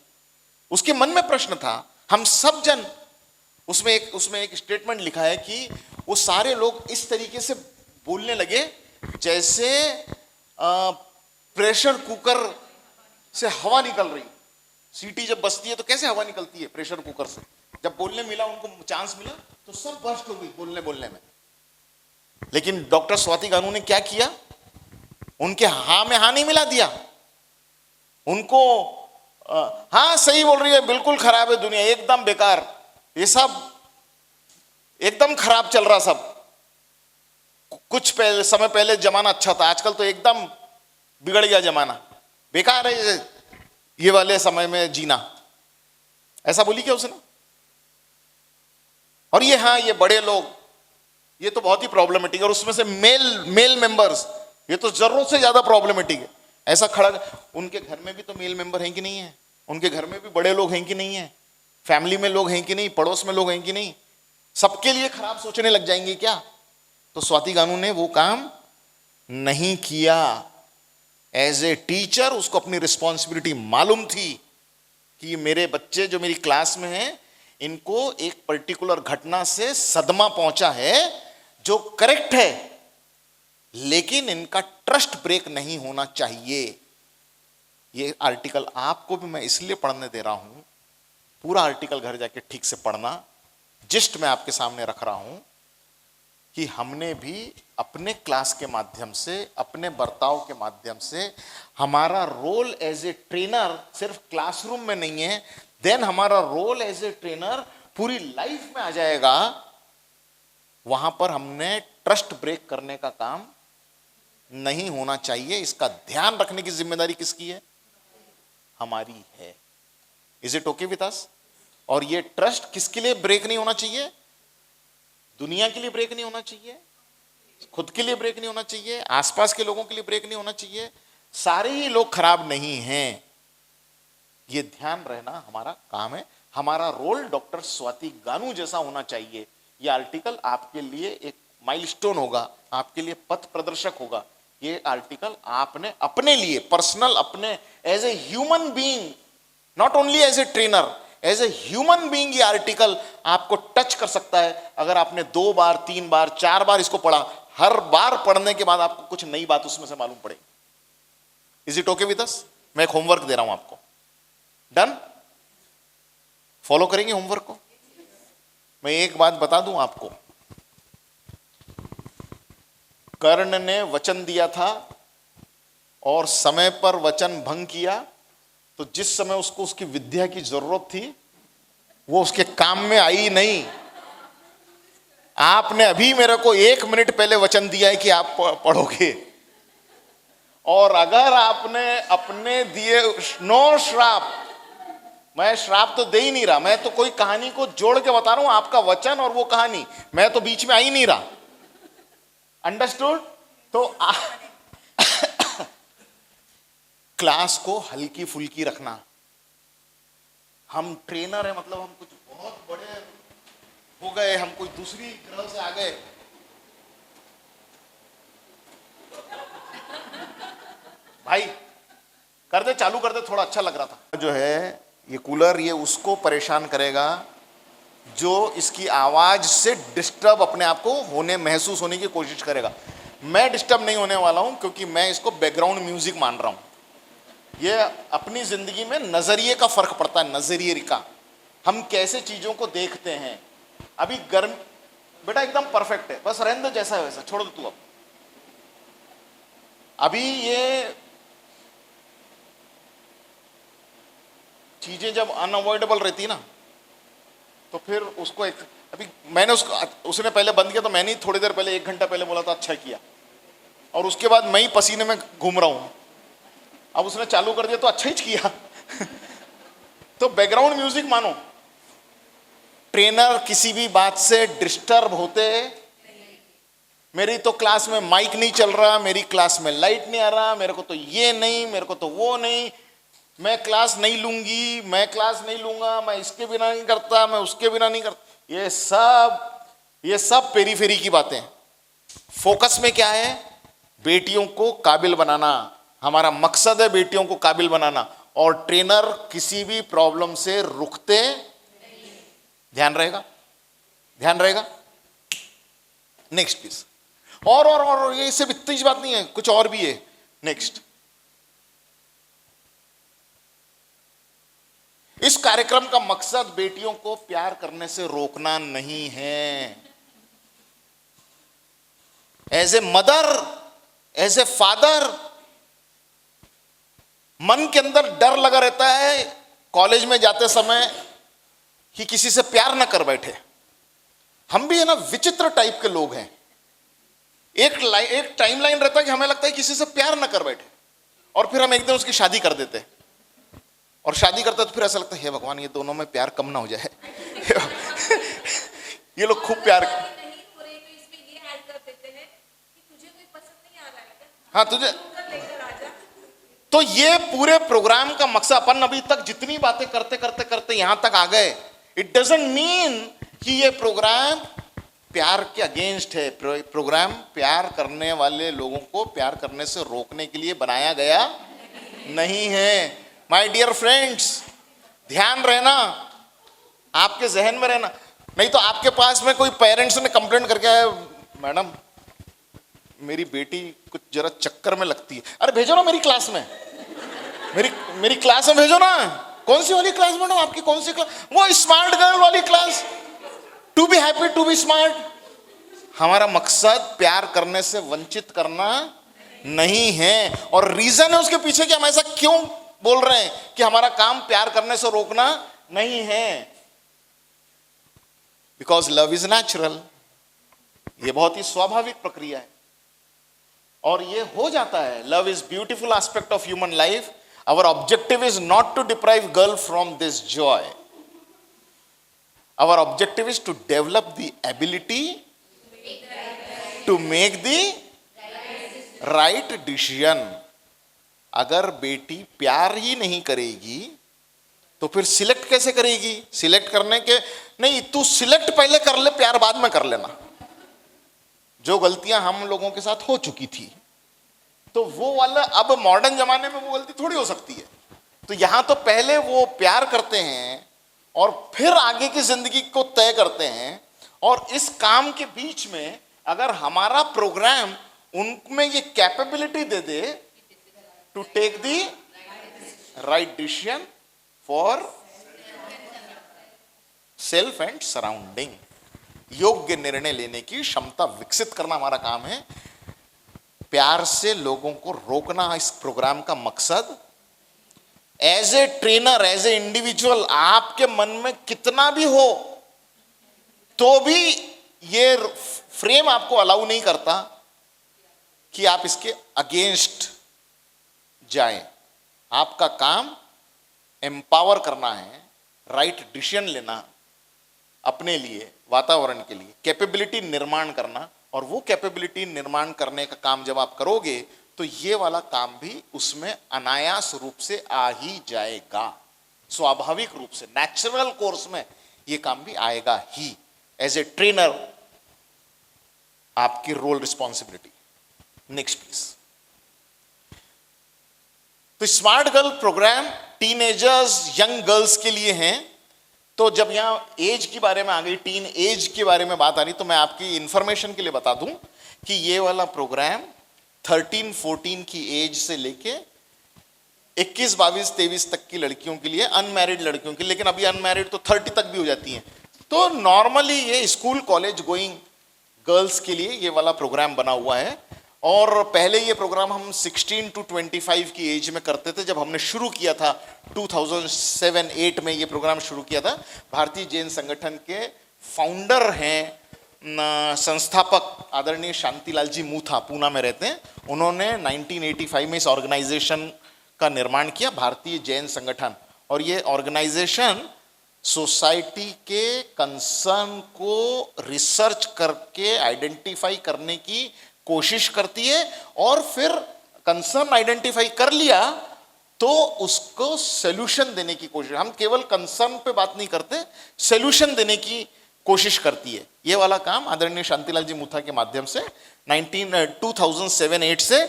उसके मन में प्रश्न था। हम सब जन, उसमें एक स्टेटमेंट लिखा है कि वो सारे लोग इस तरीके से बोलने लगे जैसे प्रेशर कुकर से हवा निकल रही। सीटी जब बजती है तो कैसे हवा निकलती है प्रेशर कुकर से, जब बोलने मिला, उनको चांस मिला तो सब बर्स्ट हो गई बोलने में। लेकिन डॉक्टर स्वाति गानू ने क्या किया? उनके हाँ में हाँ नहीं मिला दिया उनको। हाँ सही बोल रही है, बिल्कुल खराब है दुनिया, एकदम बेकार, ये सब एकदम खराब चल रहा सब। कुछ समय पहले जमाना अच्छा था, आजकल तो एकदम बिगड़ गया जमाना, बेकार है ये वाले समय में जीना। ऐसा बोली क्या उसने? और ये हाँ, ये बड़े लोग, ये तो बहुत ही प्रॉब्लमेटिक है, और उसमें से मेल मेंबर्स, ये तो जरूरत से ज्यादा प्रॉब्लमेटिक है। ऐसा खड़ा, उनके घर में भी तो मेल मेंबर हैं कि नहीं है, उनके घर में भी बड़े लोग हैं कि नहीं है, फैमिली में लोग हैं कि नहीं, पड़ोस में लोग हैं कि नहीं, सबके लिए खराब सोचने लग जाएंगे क्या? तो स्वाति गानू ने वो काम नहीं किया। एज ए टीचर उसको अपनी रिस्पॉन्सिबिलिटी मालूम थी कि मेरे बच्चे जो मेरी क्लास में हैं, इनको एक पर्टिकुलर घटना से सदमा पहुंचा है जो करेक्ट है, लेकिन इनका ट्रस्ट ब्रेक नहीं होना चाहिए। ये आर्टिकल आपको भी मैं इसलिए पढ़ने दे रहा हूं, पूरा आर्टिकल घर जाके ठीक से पढ़ना, जिस्ट मैं आपके सामने रख रहा हूं कि हमने भी अपने क्लास के माध्यम से, अपने बर्ताव के माध्यम से, हमारा रोल एज ए ट्रेनर सिर्फ क्लासरूम में नहीं है, देन हमारा रोल एज ए ट्रेनर पूरी लाइफ में आ जाएगा। वहां पर हमने ट्रस्ट ब्रेक करने का काम नहीं होना चाहिए। इसका ध्यान रखने की जिम्मेदारी किसकी है? हमारी है। इज इट ओके विद अस? और ये ट्रस्ट किसके लिए ब्रेक नहीं होना चाहिए? दुनिया के लिए ब्रेक नहीं होना चाहिए, खुद के लिए ब्रेक नहीं होना चाहिए, आसपास के लोगों के लिए ब्रेक नहीं होना चाहिए। सारे ही लोग खराब नहीं हैं, ये ध्यान रहना हमारा काम है। हमारा रोल डॉक्टर स्वाति गानू जैसा होना चाहिए। ये आर्टिकल आपके लिए एक माइलस्टोन होगा, आपके लिए पथ प्रदर्शक होगा। ये आर्टिकल आपने अपने लिए पर्सनल, अपने as a human being, not only as a trainer, as a human being ये आर्टिकल आपको टच कर सकता है। अगर आपने 2 बार, 3 बार, 4 बार इसको पढ़ा, हर बार पढ़ने के बाद आपको कुछ नई बात उसमें से मालूम पड़ेगी। इज इट ओके विद अस? मैं एक होमवर्क दे रहा हूं आपको, डन? फॉलो करेंगे होमवर्क को? मैं एक बात बता दूं आपको, कर्ण ने वचन दिया था और समय पर वचन भंग किया, तो जिस समय उसको उसकी विद्या की जरूरत थी वो उसके काम में आई नहीं। आपने अभी मेरे को 1 मिनट पहले वचन दिया है कि आप पढ़ोगे, और अगर आपने अपने दिए नो श्राप, मैं श्राप तो दे ही नहीं रहा, मैं तो कोई कहानी को जोड़ के बता रहा हूं, आपका वचन और वो कहानी, मैं तो बीच में आ ही नहीं रहा। अंडरस्टूड? तो क्लास को हल्की फुल्की रखना। हम ट्रेनर है, मतलब हम कुछ बहुत बड़े हो गए, हम कोई दूसरी ग्रह से आ गए। भाई कर दे, चालू कर दे, थोड़ा अच्छा लग रहा था। जो है ये कूलर, ये उसको परेशान करेगा जो इसकी आवाज से डिस्टर्ब अपने आप को होने, महसूस होने की कोशिश करेगा। मैं डिस्टर्ब नहीं होने वाला हूं, क्योंकि मैं इसको बैकग्राउंड म्यूजिक मान रहा हूं। ये अपनी जिंदगी में नजरिए का फर्क पड़ता है, नजरिए का, हम कैसे चीजों को देखते हैं। अभी गर्म बेटा एकदम परफेक्ट है, बस रहने दो जैसा है वैसा, छोड़ दो तू। अब अभी ये चीजें जब अनअवॉइडेबल रहती है ना, तो फिर उसको अभी मैंने उसने पहले बंद किया, तो मैंने ही थोड़ी देर पहले 1 घंटा पहले बोला था अच्छा किया, और उसके बाद मैं ही पसीने में घूम रहा हूं। अब उसने चालू कर दिया तो अच्छा ही किया। तो बैकग्राउंड म्यूजिक मानो। ट्रेनर किसी भी बात से डिस्टर्ब होते, मेरी तो क्लास में माइक नहीं चल रहा, मेरी क्लास में लाइट नहीं आ रहा, मेरे को तो ये नहीं, मेरे को तो वो नहीं, मैं क्लास नहीं लूंगी, मैं क्लास नहीं लूंगा, मैं इसके बिना नहीं करता, मैं उसके बिना नहीं करता, ये सब पेरीफेरी की बातें। फोकस में क्या है? बेटियों को काबिल बनाना। हमारा मकसद है बेटियों को काबिल बनाना, और ट्रेनर किसी भी प्रॉब्लम से रुकते। ध्यान रहेगा, ध्यान रहेगा। Next please. और ये सिर्फ इतनी बात नहीं है, कुछ और भी है। नेक्स्ट, इस कार्यक्रम का मकसद बेटियों को प्यार करने से रोकना नहीं है। As a mother, as a father, मन के अंदर डर लगा रहता है कॉलेज में जाते समय कि किसी से प्यार ना कर बैठे। हम भी है ना विचित्र टाइप के लोग हैं। एक टाइमलाइन रहता है कि हमें लगता है किसी से प्यार ना कर बैठे, और फिर हम एक दिन उसकी शादी कर देते हैं, और शादी करते तो फिर ऐसा लगता है हे भगवान ये दोनों में प्यार कम ना हो जाए। ये लोग खूब प्यार नहीं हो रहे तो इसमें ये ऐड कर देते हैं कि तुझे कोई पसंद नहीं आ रहा है क्या? हाँ तुझे लेकर आ जा। तो ये पूरे प्रोग्राम का मकसद, अपन अभी तक जितनी बातें करते करते करते यहां तक आ गए, इट डजंट मीन कि ये प्रोग्राम प्यार के अगेंस्ट है। प्रोग्राम प्यार करने वाले लोगों को प्यार करने से रोकने के लिए बनाया गया नहीं है। माय डियर फ्रेंड्स, ध्यान रहना, आपके जहन में रहना। नहीं तो आपके पास में कोई पेरेंट्स ने कंप्लेंट करके आया, मैडम मेरी बेटी कुछ जरा चक्कर में लगती है। अरे भेजो ना मेरी क्लास में, मेरी क्लास में भेजो ना। कौन सी वाली क्लास मैडम आपकी? कौन सी क्लास? वो स्मार्ट गर्ल वाली class, to be happy to be smart. हमारा मकसद प्यार करने से वंचित करना नहीं है, और रीजन है उसके पीछे कि हम ऐसा क्यों बोल रहे हैं कि हमारा काम प्यार करने से रोकना नहीं है। Because love is natural. ये बहुत ही स्वाभाविक प्रक्रिया है, और ये हो जाता है। Love is beautiful aspect of human life. Our objective is not to deprive girl from this joy. Our objective is to develop the ability to make the right decision. अगर बेटी प्यार ही नहीं करेगी तो फिर सिलेक्ट कैसे करेगी? सिलेक्ट करने के नहीं, तू सिलेक्ट पहले कर ले, प्यार बाद में कर लेना। जो गलतियां हम लोगों के साथ हो चुकी थी, तो वो वाला अब मॉडर्न जमाने में वो गलती थोड़ी हो सकती है। तो यहां तो पहले वो प्यार करते हैं और फिर आगे की जिंदगी को तय करते हैं। और इस काम के बीच में अगर हमारा प्रोग्राम उनमें ये कैपेबिलिटी दे दे to take the right decision for self and surrounding, योग्य निर्णय लेने की क्षमता विकसित करना हमारा काम है। प्यार से लोगों को रोकना इस प्रोग्राम का मकसद। As a trainer, as a individual, आपके मन में कितना भी हो तो भी ये फ्रेम आपको अलाउ नहीं करता कि आप इसके अगेंस्ट जाएं। आपका काम एम्पावर करना है, राइट डिसीजन लेना, अपने लिए, वातावरण के लिए कैपेबिलिटी निर्माण करना, और वो कैपेबिलिटी निर्माण करने का काम जब आप करोगे तो ये वाला काम भी उसमें अनायास रूप से आ ही जाएगा, स्वाभाविक रूप से, नेचुरल कोर्स में ये काम भी आएगा ही। एज ए ट्रेनर आपकी रोल रिस्पॉन्सिबिलिटी। Next please. तो smart girl programme teenagers, young girls के लिए हैं। तो जब यहां एज के बारे में आ गई, टीन एज के बारे में बात आ रही, तो मैं आपकी इंफॉर्मेशन के लिए बता दूं कि ये वाला प्रोग्राम 13-14 की एज से लेके 21, 22, 23 तक की लड़कियों के लिए, अनमैरिड लड़कियों के लिए, लेकिन अभी अनमैरिड तो 30 तक भी हो जाती हैं। तो नॉर्मली ये स्कूल कॉलेज गोइंग गर्ल्स के लिए ये वाला प्रोग्राम बना हुआ है। और पहले ये प्रोग्राम हम 16 to 25 की एज में करते थे। जब हमने शुरू किया था 2007-8 में ये प्रोग्राम शुरू किया था। भारतीय जैन संगठन के फाउंडर हैं, संस्थापक आदरणीय शांतिलाल जी मूथा, पूना में रहते हैं। उन्होंने 1985 में इस ऑर्गेनाइजेशन का निर्माण किया, भारतीय जैन संगठन। और ये ऑर्गेनाइजेशन सोसाइटी के कंसर्न को रिसर्च करके आइडेंटिफाई करने की कोशिश करती है, और फिर कंसर्न आइडेंटिफाई कर लिया तो उसको सोल्यूशन देने की कोशिश। हम केवल कंसर्न पे बात नहीं करते, सोल्यूशन देने की कोशिश करती है। ये वाला काम आदरणीय शांतिलाल जी मूथा के माध्यम से 2007-8 से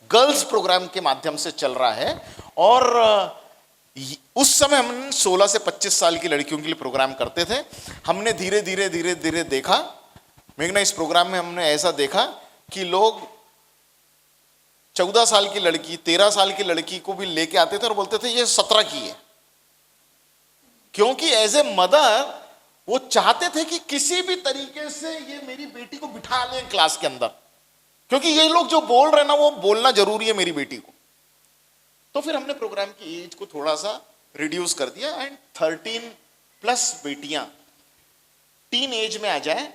गर्ल्स प्रोग्राम के माध्यम से चल रहा है। और उस समय हम 16 से 25 साल की लड़कियों के लिए प्रोग्राम करते थे। हमने धीरे धीरे देखा, मेघना, इस प्रोग्राम में हमने ऐसा देखा कि लोग 14 साल की लड़की, 13 साल की लड़की को भी लेके आते थे और बोलते थे ये 17 की है, क्योंकि एज ए मदर वो चाहते थे कि किसी भी तरीके से ये मेरी बेटी को बिठा लें क्लास के अंदर, क्योंकि ये लोग जो बोल रहे हैं ना वो बोलना जरूरी है मेरी बेटी को। तो फिर हमने प्रोग्राम की एज को थोड़ा सा रिड्यूस कर दिया एंड 13+ बेटियां टीन एज में आ जाए,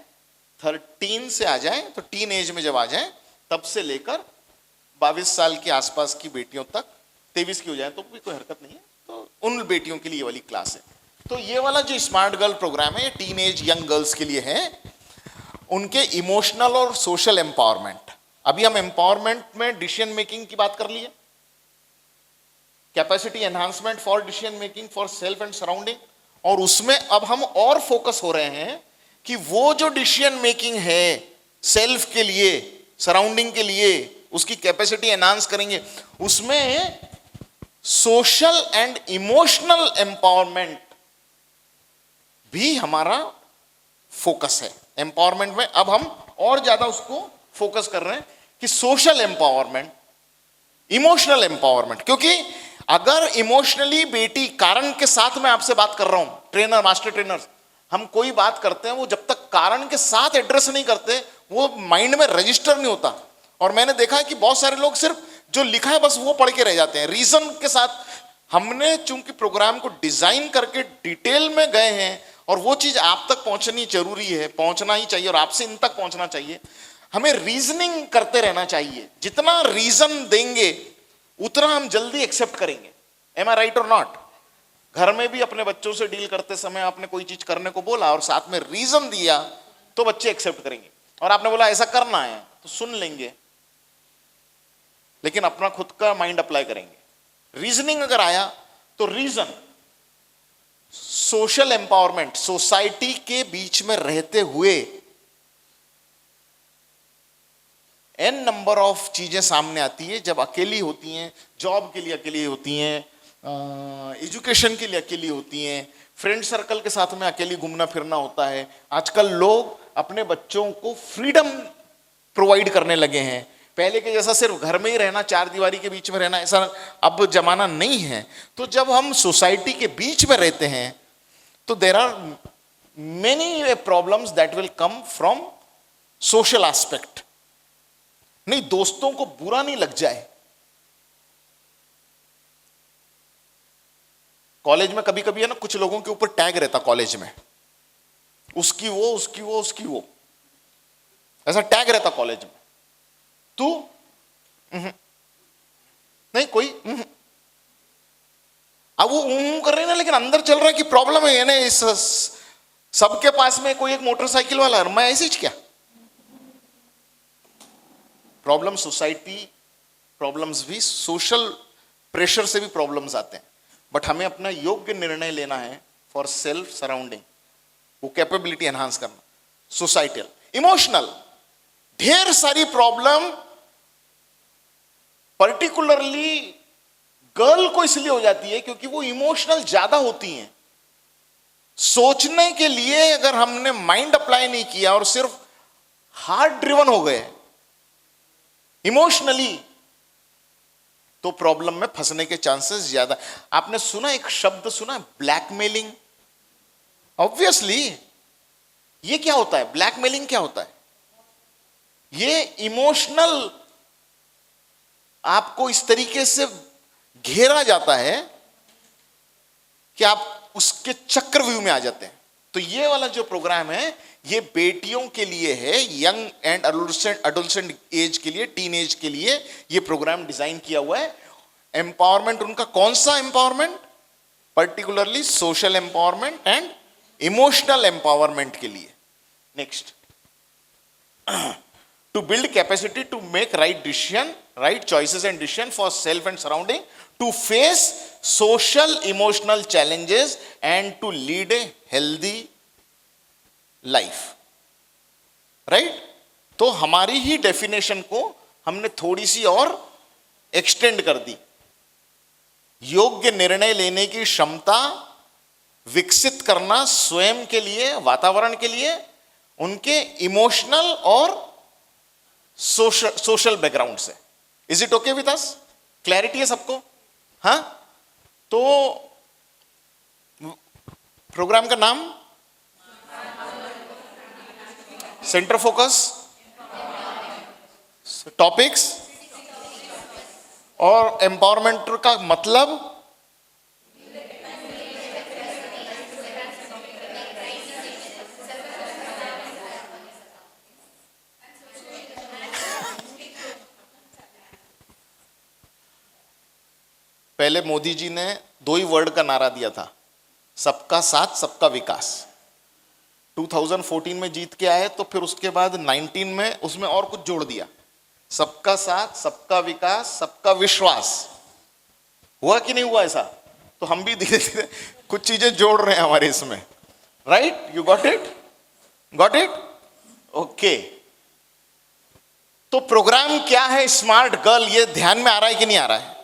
13 से आ जाए, तो टीन एज में जब आ जाए तब से लेकर 22 साल के आसपास की बेटियों तक, 23 की हो जाए तो भी कोई हरकत नहीं है, तो उन बेटियों के लिए ये वाली क्लास है। तो ये वाला जो स्मार्ट गर्ल प्रोग्राम है ये टीन एज यंग गर्ल्स के लिए है, उनके इमोशनल और सोशल एम्पावरमेंट। अभी हम एम्पावरमेंट में डिसीजन मेकिंग की बात कर लिए, capacity enhancement for decision making for self and surrounding, और उसमें अब हम और फोकस हो रहे हैं कि वो जो डिसीजन मेकिंग है सेल्फ के लिए, सराउंडिंग के लिए, उसकी कैपेसिटी एनहांस करेंगे। उसमें सोशल एंड इमोशनल एम्पावरमेंट भी हमारा फोकस है। एम्पावरमेंट में अब हम और ज्यादा उसको फोकस कर रहे हैं कि सोशल एम्पावरमेंट, इमोशनल एम्पावरमेंट, क्योंकि अगर इमोशनली बेटी, कारण के साथ मैं आपसे बात कर रहा हूं, ट्रेनर, मास्टर ट्रेनर, हम कोई बात करते हैं वो जब तक कारण के साथ एड्रेस नहीं करते वो माइंड में रजिस्टर नहीं होता। और मैंने देखा है कि बहुत सारे लोग सिर्फ जो लिखा है बस वो पढ़ के रह जाते हैं, रीजन के साथ। हमने चूंकि प्रोग्राम को डिजाइन करके डिटेल में गए हैं और वो चीज आप तक पहुंचनी जरूरी है, पहुंचना ही चाहिए और आपसे इन तक पहुंचना चाहिए। हमें रीजनिंग करते रहना चाहिए, जितना रीजन देंगे उतना हम जल्दी एक्सेप्ट करेंगे। एम आई राइट और नॉट? घर में भी अपने बच्चों से डील करते समय आपने कोई चीज करने को बोला और साथ में रीजन दिया तो बच्चे एक्सेप्ट करेंगे, और आपने बोला ऐसा करना है तो सुन लेंगे, लेकिन अपना खुद का माइंड अप्लाई करेंगे। रीजनिंग अगर आया तो रीजन, सोशल एम्पावरमेंट, सोसाइटी के बीच में रहते हुए एन नंबर ऑफ चीजें सामने आती है। जब अकेली होती हैं, जॉब के लिए अकेली होती हैं, एजुकेशन के लिए अकेली होती हैं, फ्रेंड सर्कल के साथ में अकेली घूमना फिरना होता है। आजकल लोग अपने बच्चों को फ्रीडम प्रोवाइड करने लगे हैं। पहले के जैसा सिर्फ घर में ही रहना, चार दीवारी के बीच में रहना, ऐसा अब जमाना नहीं है। तो जब हम सोसाइटी के बीच में रहते हैं तो there are many problems that will come from social aspect. नहीं, दोस्तों को बुरा नहीं लग जाए। कॉलेज में कभी कभी है ना, कुछ लोगों के ऊपर टैग रहता कॉलेज में, उसकी वो, उसकी वो, उसकी वो, ऐसा टैग रहता कॉलेज में। तू नहीं, कोई अब वो कर रहे ना, लेकिन अंदर चल रहा है कि प्रॉब्लम है ना, इस सबके पास में कोई एक मोटरसाइकिल वाला है, मैं ऐसी क्या? प्रॉब्लम सोसाइटी प्रॉब्लम्स भी, सोशल प्रेशर से भी प्रॉब्लम्स आते हैं, बट हमें अपना योग्य निर्णय लेना है फॉर सेल्फ सराउंडिंग, वो कैपेबिलिटी एनहांस करना। सोसाइटल, इमोशनल, ढेर सारी प्रॉब्लम पर्टिकुलरली गर्ल को इसलिए हो जाती है क्योंकि वो इमोशनल ज्यादा होती हैं। सोचने के लिए अगर हमने माइंड अप्लाई नहीं किया और सिर्फ हार्ट ड्रिवन हो गए इमोशनली, तो प्रॉब्लम में फंसने के चांसेस ज्यादा। आपने सुना, एक शब्द सुना, ब्लैकमेलिंग। ऑब्वियसली ये क्या होता है? ब्लैकमेलिंग क्या होता है? ये इमोशनल, आपको इस तरीके से घेरा जाता है कि आप उसके चक्रव्यूह में आ जाते हैं। तो ये वाला जो प्रोग्राम है ये बेटियों के लिए है, यंग एंड एडोलसेंट एज के लिए, टीन एज के लिए ये प्रोग्राम डिजाइन किया हुआ है। एम्पावरमेंट उनका कौन सा empowerment? Particularly social empowerment and emotional empowerment के लिए। Next, to build capacity to make right choices and decision for self and surrounding, to face social emotional challenges and to lead a healthy life, right? तो हमारी ही definition को हमने थोड़ी सी और extend कर दी। योग्य निर्णय लेने की क्षमता विकसित करना स्वयं के लिए, वातावरण के लिए, उनके इमोशनल और सोशल बैकग्राउंड से। Is it okay with us? Clarity है सबको? हाँ, तो प्रोग्राम का नाम सेंटर फोकस, टॉपिक्स और एम्पावरमेंट का मतलब पहले मोदी जी ने 2 ही वर्ड का नारा दिया था, सबका साथ सबका विकास। 2014 में जीत के आए तो फिर उसके बाद 19 में उसमें और कुछ जोड़ दिया, सबका साथ सबका विकास सबका विश्वास। हुआ कि नहीं हुआ ऐसा? तो हम भी धीरे धीरे कुछ चीजें जोड़ रहे हैं हमारे इसमें। Right? You got it? Got it? Okay. तो प्रोग्राम क्या है स्मार्ट गर्ल, ये ध्यान में आ रहा है कि नहीं आ रहा है?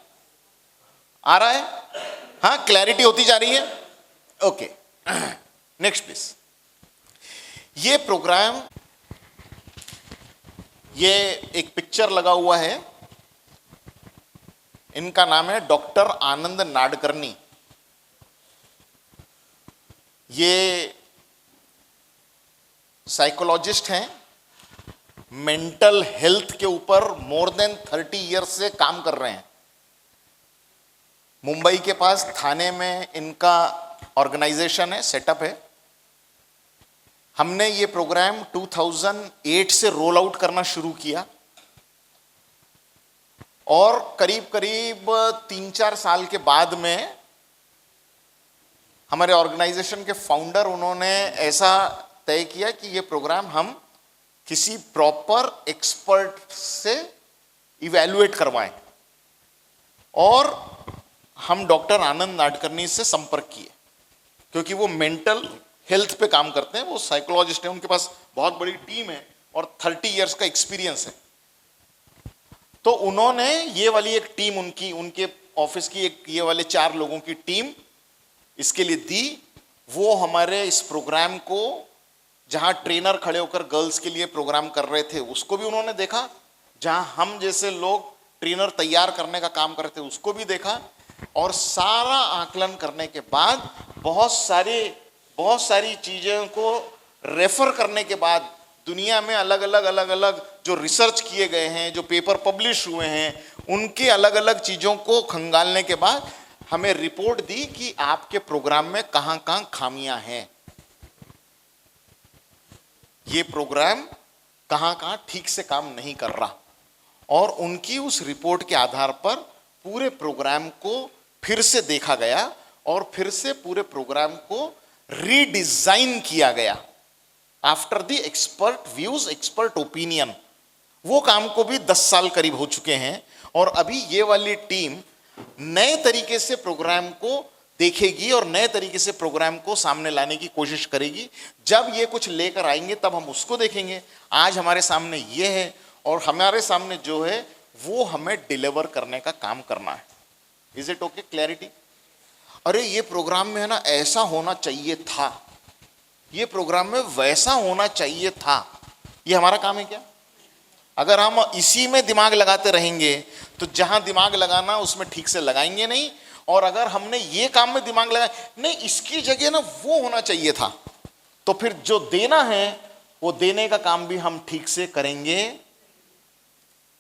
आ रहा है? हाँ, क्लैरिटी होती जा रही है? Okay, next please. ये प्रोग्राम, ये एक पिक्चर लगा हुआ है, इनका नाम है डॉक्टर आनंद नाडकर्णी। ये साइकोलॉजिस्ट हैं, मेंटल हेल्थ के ऊपर मोर देन 30 ईयर्स से काम कर रहे हैं। मुंबई के पास थाने में इनका ऑर्गेनाइजेशन है, सेटअप है। हमने ये प्रोग्राम 2008 से रोल आउट करना शुरू किया और करीब करीब 3-4 साल के बाद में हमारे ऑर्गेनाइजेशन के फाउंडर, उन्होंने ऐसा तय किया कि ये प्रोग्राम हम किसी प्रॉपर एक्सपर्ट से इवैल्यूएट करवाएं, और हम डॉक्टर आनंद नाडकर्णी से संपर्क किए क्योंकि वो मेंटल हेल्थ पे काम करते हैं, वो साइकोलॉजिस्ट हैं, उनके पास बहुत बड़ी टीम है और 30 इयर्स का एक्सपीरियंस है। तो उन्होंने ये वाली एक टीम, उनके ऑफिस की एक ये वाले 4 लोगों की टीम इसके लिए दी। वो हमारे इस प्रोग्राम को, जहां ट्रेनर खड़े होकर गर्ल्स के लिए प्रोग्राम कर रहे थे, उसको भी उन्होंने देखा, जहां हम जैसे लोग ट्रेनर तैयार करने का काम कर रहे थे उसको भी देखा, और सारा आकलन करने के बाद बहुत सारी चीज़ों को रेफर करने के बाद, दुनिया में अलग अलग जो रिसर्च किए गए हैं, जो पेपर पब्लिश हुए हैं, उनके अलग अलग चीज़ों को खंगालने के बाद हमें रिपोर्ट दी कि आपके प्रोग्राम में कहाँ कहाँ खामियां हैं, ये प्रोग्राम कहाँ कहाँ ठीक से काम नहीं कर रहा। और उनकी उस रिपोर्ट के आधार पर पूरे प्रोग्राम को फिर से देखा गया और फिर से पूरे प्रोग्राम को रीडिजाइन किया गया after the expert views, expert opinion. वो काम को भी 10 साल करीब हो चुके हैं, और अभी ये वाली टीम नए तरीके से प्रोग्राम को देखेगी और नए तरीके से प्रोग्राम को सामने लाने की कोशिश करेगी। जब ये कुछ लेकर आएंगे तब हम उसको देखेंगे। आज हमारे सामने ये है, और हमारे सामने जो है वो हमें डिलीवर करने का काम करना है। Is it okay? क्लैरिटी? अरे ये प्रोग्राम में है ना ऐसा होना चाहिए था, ये प्रोग्राम में वैसा होना चाहिए था, ये हमारा काम है क्या? अगर हम इसी में दिमाग लगाते रहेंगे तो जहां दिमाग लगाना उसमें ठीक से लगाएंगे नहीं, और अगर हमने ये काम में दिमाग लगाया नहीं इसकी जगह ना वो होना चाहिए था, तो फिर जो देना है वो देने का काम भी हम ठीक से करेंगे।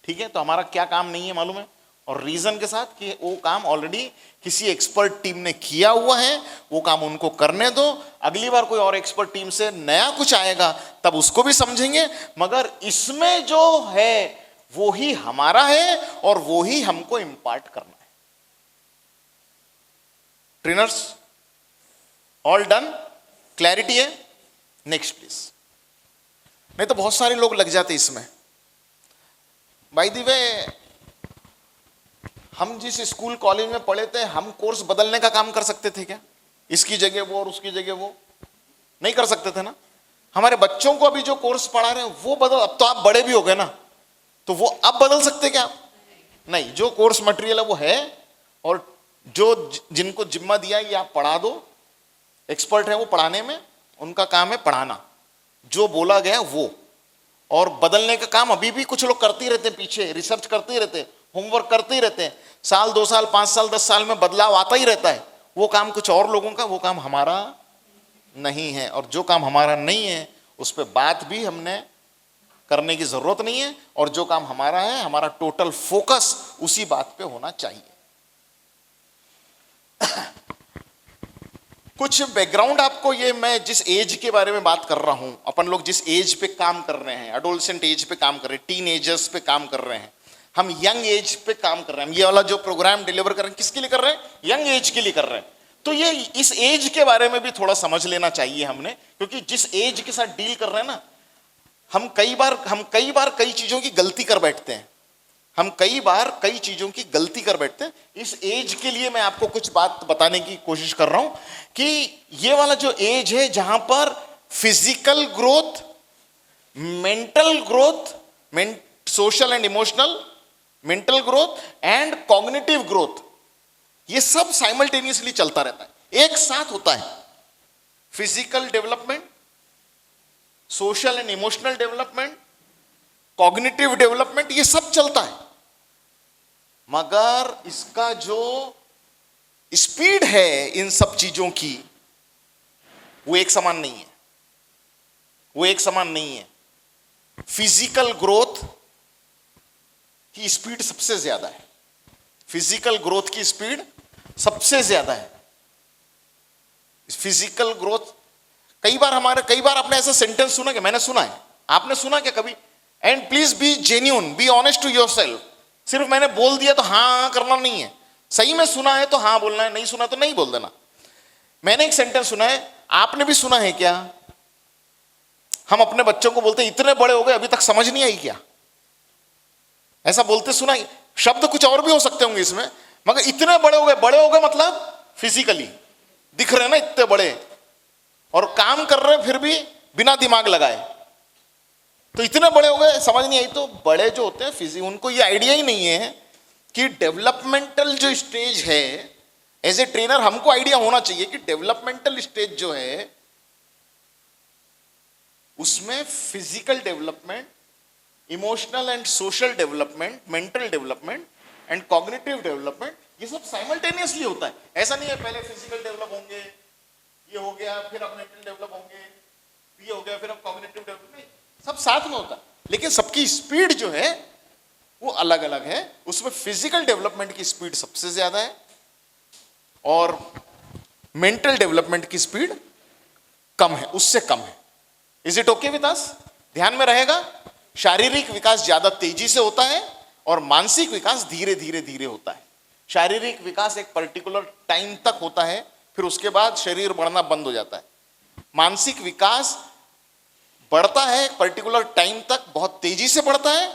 ठीक है? तो हमारा क्या काम नहीं है मालूम है, और रीजन के साथ कि वो काम ऑलरेडी किसी एक्सपर्ट टीम ने किया हुआ है, वो काम उनको करने दो। अगली बार कोई और एक्सपर्ट टीम से नया कुछ आएगा तब उसको भी समझेंगे, मगर इसमें जो है वो ही हमारा है और वो ही हमको इंपार्ट करना है। Trainers all done? क्लैरिटी है? Next please. नहीं तो बहुत सारे लोग लग जाते इसमें। बाय द वे, हम जिस स्कूल कॉलेज में पढ़े थे, हम कोर्स बदलने का काम कर सकते थे क्या? इसकी जगह वो और उसकी जगह वो नहीं कर सकते थे ना? हमारे बच्चों को अभी जो कोर्स पढ़ा रहे हैं वो बदल, अब तो आप बड़े भी हो गए ना, तो वो अब बदल सकते क्या आप? नहीं, जो कोर्स मटेरियल है वो है, और जो जिनको जिम्मा दिया है ये आप पढ़ा दो, एक्सपर्ट है वो पढ़ाने में, उनका काम है पढ़ाना, जो बोला गया वो। और बदलने का काम अभी भी कुछ लोग करते ही रहते हैं, पीछे रिसर्च करते ही रहते हैं, होमवर्क करते ही रहते हैं, साल 2 साल 5 साल 10 साल में बदलाव आता ही रहता है। वो काम कुछ और लोगों का, वो काम हमारा नहीं है, और जो काम हमारा नहीं है उस पर बात भी हमने करने की जरूरत नहीं है, और जो काम हमारा है हमारा टोटल फोकस उसी बात पे होना चाहिए। कुछ बैकग्राउंड आपको, ये मैं जिस एज के बारे में बात कर रहा हूं, अपन लोग जिस एज पे काम कर रहे हैं, एडोलसेंट एज पे काम कर रहे हैं, टीन एजर्स पे काम कर रहे हैं, हम यंग एज पे काम कर रहे हैं। ये वाला जो प्रोग्राम डिलीवर कर रहे हैं किसके लिए कर रहे हैं? यंग एज के लिए कर रहे हैं। तो ये इस एज के बारे में भी थोड़ा समझ लेना चाहिए हमने, क्योंकि जिस एज के साथ डील कर रहे हैं ना, हम कई बार कई चीजों की गलती कर बैठते हैं, हम कई बार कई चीजों की गलती कर बैठते हैं। इस एज के लिए मैं आपको कुछ बात बताने की कोशिश कर रहा हूं कि ये वाला जो एज है जहां पर physical growth, mental growth, social and emotional, mental growth and cognitive growth, ये सब साइमल्टेनियसली चलता रहता है, एक साथ होता है। Physical development, social and emotional development, cognitive development, ये सब चलता है, मगर इसका जो स्पीड है इन सब चीजों की वो एक समान नहीं है, वो एक समान नहीं है। फिजिकल ग्रोथ की स्पीड सबसे ज्यादा है, फिजिकल ग्रोथ की स्पीड सबसे ज्यादा है। फिजिकल ग्रोथ, कई बार आपने ऐसा सेंटेंस सुना कि मैंने सुना है, आपने सुना क्या कभी? And please be genuine, be honest to yourself. सिर्फ मैंने बोल दिया तो हाँ करना नहीं है, सही में सुना है तो हाँ बोलना है, नहीं सुना तो नहीं बोल देना। मैंने एक सेंटेंस सुना है, आपने भी सुना है क्या? हम अपने बच्चों को बोलते हैं इतने बड़े हो गए अभी तक समझ नहीं आई क्या? ऐसा बोलते सुना है। शब्द कुछ और भी हो सकते होंगे इसमें, मगर इतने बड़े हो गए मतलब फिजिकली दिख रहे हैं ना इतने बड़े, और काम कर रहे हैं फिर भी बिना दिमाग लगाए, तो इतने बड़े हो गए समझ नहीं आई। तो बड़े जो होते हैं उनको ये आइडिया ही नहीं है कि डेवलपमेंटल जो स्टेज है, एज ए ट्रेनर हमको आइडिया होना चाहिए कि डेवलपमेंटल स्टेज जो है उसमें physical development, emotional and social development, mental development and cognitive development, ये सब साइमल्टेनियसली होता है। ऐसा नहीं है पहले फिजिकल डेवलप होंगे, ये हो गया फिर अब मेंटल डेवलप होंगे, ये हो गया फिर अब कॉग्निटिव डेवलप, नहीं, सब साथ में होता है, लेकिन सबकी स्पीड जो है वो अलग अलग है। उसमें फिजिकल डेवलपमेंट की स्पीड सबसे ज्यादा है और मेंटल डेवलपमेंट की स्पीड कम है, उससे कम है। इज इट ओके विद अस? ध्यान में रहेगा, शारीरिक विकास ज्यादा तेजी से होता है और मानसिक विकास धीरे धीरे धीरे होता है। शारीरिक विकास एक पर्टिकुलर टाइम तक होता है, फिर उसके बाद शरीर बढ़ना बंद हो जाता है। मानसिक विकास बढ़ता है एक पर्टिकुलर टाइम तक, बहुत तेजी से बढ़ता है,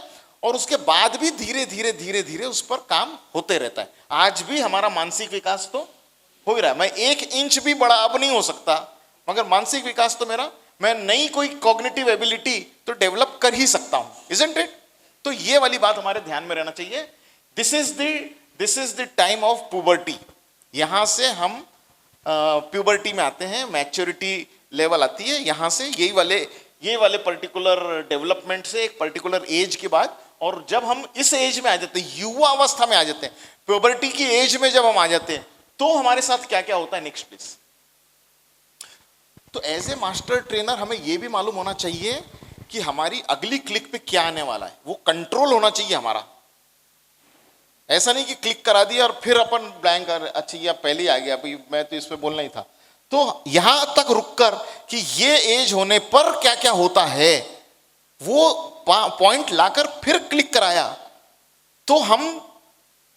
और उसके बाद भी धीरे धीरे धीरे धीरे उस पर काम होते रहता है। आज भी हमारा मानसिक विकास तो हो ही रहा है। मैं 1 इंच भी बड़ा अब नहीं हो सकता, मगर मानसिक विकास तो मेरा, मैं नई कोई कॉग्निटिव एबिलिटी तो डेवलप कर ही सकता हूं, इजंट इट? तो ये वाली बात हमारे ध्यान में रहना चाहिए। This is the time of puberty. यहां से हम प्यूबर्टी में आते हैं, मैच्योरिटी लेवल आती है यहां से, ये वाले पर्टिकुलर डेवलपमेंट से एक पर्टिकुलर एज के बाद। और जब हम इस एज में आ जाते हैं, युवा अवस्था में आ जाते हैं, प्यूबर्टी की एज में जब हम आ जाते हैं, तो हमारे साथ क्या क्या होता है, नेक्स्ट प्लीज। तो एज ए मास्टर ट्रेनर हमें यह भी मालूम होना चाहिए कि हमारी अगली क्लिक पे क्या आने वाला है, वो कंट्रोल होना चाहिए हमारा। ऐसा नहीं कि क्लिक करा दिया और फिर अपन ब्लैंक कर, अच्छा ये पहले ही आ गया, अभी मैं तो इस पे बोलना ही था। तो यहां तक रुककर कि ये एज होने पर क्या क्या होता है, वो पॉइंट लाकर फिर क्लिक कराया, तो हम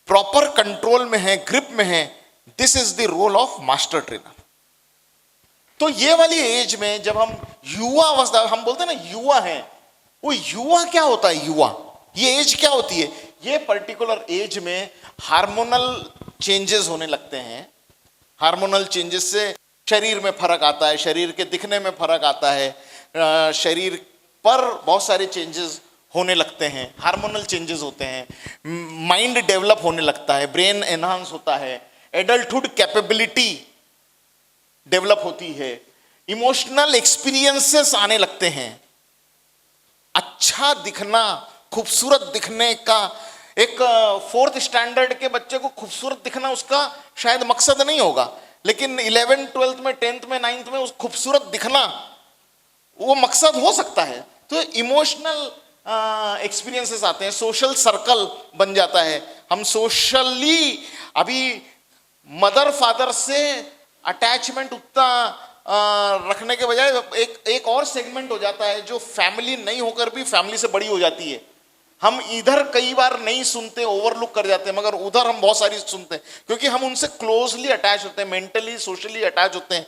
प्रॉपर कंट्रोल में हैं, ग्रिप में हैं। This is the role of master trainer. तो ये वाली एज में जब हम युवा अवस्था, हम बोलते हैं ना युवा है, वो युवा क्या होता है, युवा ये एज क्या होती है? ये पर्टिकुलर एज में हार्मोनल चेंजेस होने लगते हैं। हार्मोनल चेंजेस से शरीर में फर्क आता है, शरीर के दिखने में फर्क आता है, शरीर पर बहुत सारे चेंजेस होने लगते हैं, हार्मोनल चेंजेस होते हैं, माइंड डेवलप होने लगता है, ब्रेन एनहांस होता है, एडल्टहुड कैपेबिलिटी डेवलप होती है, इमोशनल एक्सपीरियंसेस आने लगते हैं। अच्छा दिखना, खूबसूरत दिखने का, एक 4th स्टैंडर्ड के बच्चे को खूबसूरत दिखना उसका शायद मकसद नहीं होगा, लेकिन 11th 12th में 10th में 9th में उस खूबसूरत दिखना वो मकसद हो सकता है। तो इमोशनल एक्सपीरियंसेस आते हैं, सोशल सर्कल बन जाता है। हम सोशली अभी मदर फादर से अटैचमेंट उतना रखने के बजाय एक और सेगमेंट हो जाता है जो फैमिली नहीं होकर भी फैमिली से बड़ी हो जाती है। हम इधर कई बार नहीं सुनते, ओवरलुक कर जाते हैं, मगर उधर हम बहुत सारी सुनते हैं, क्योंकि हम उनसे क्लोजली अटैच होते हैं, मेंटली सोशली अटैच होते हैं।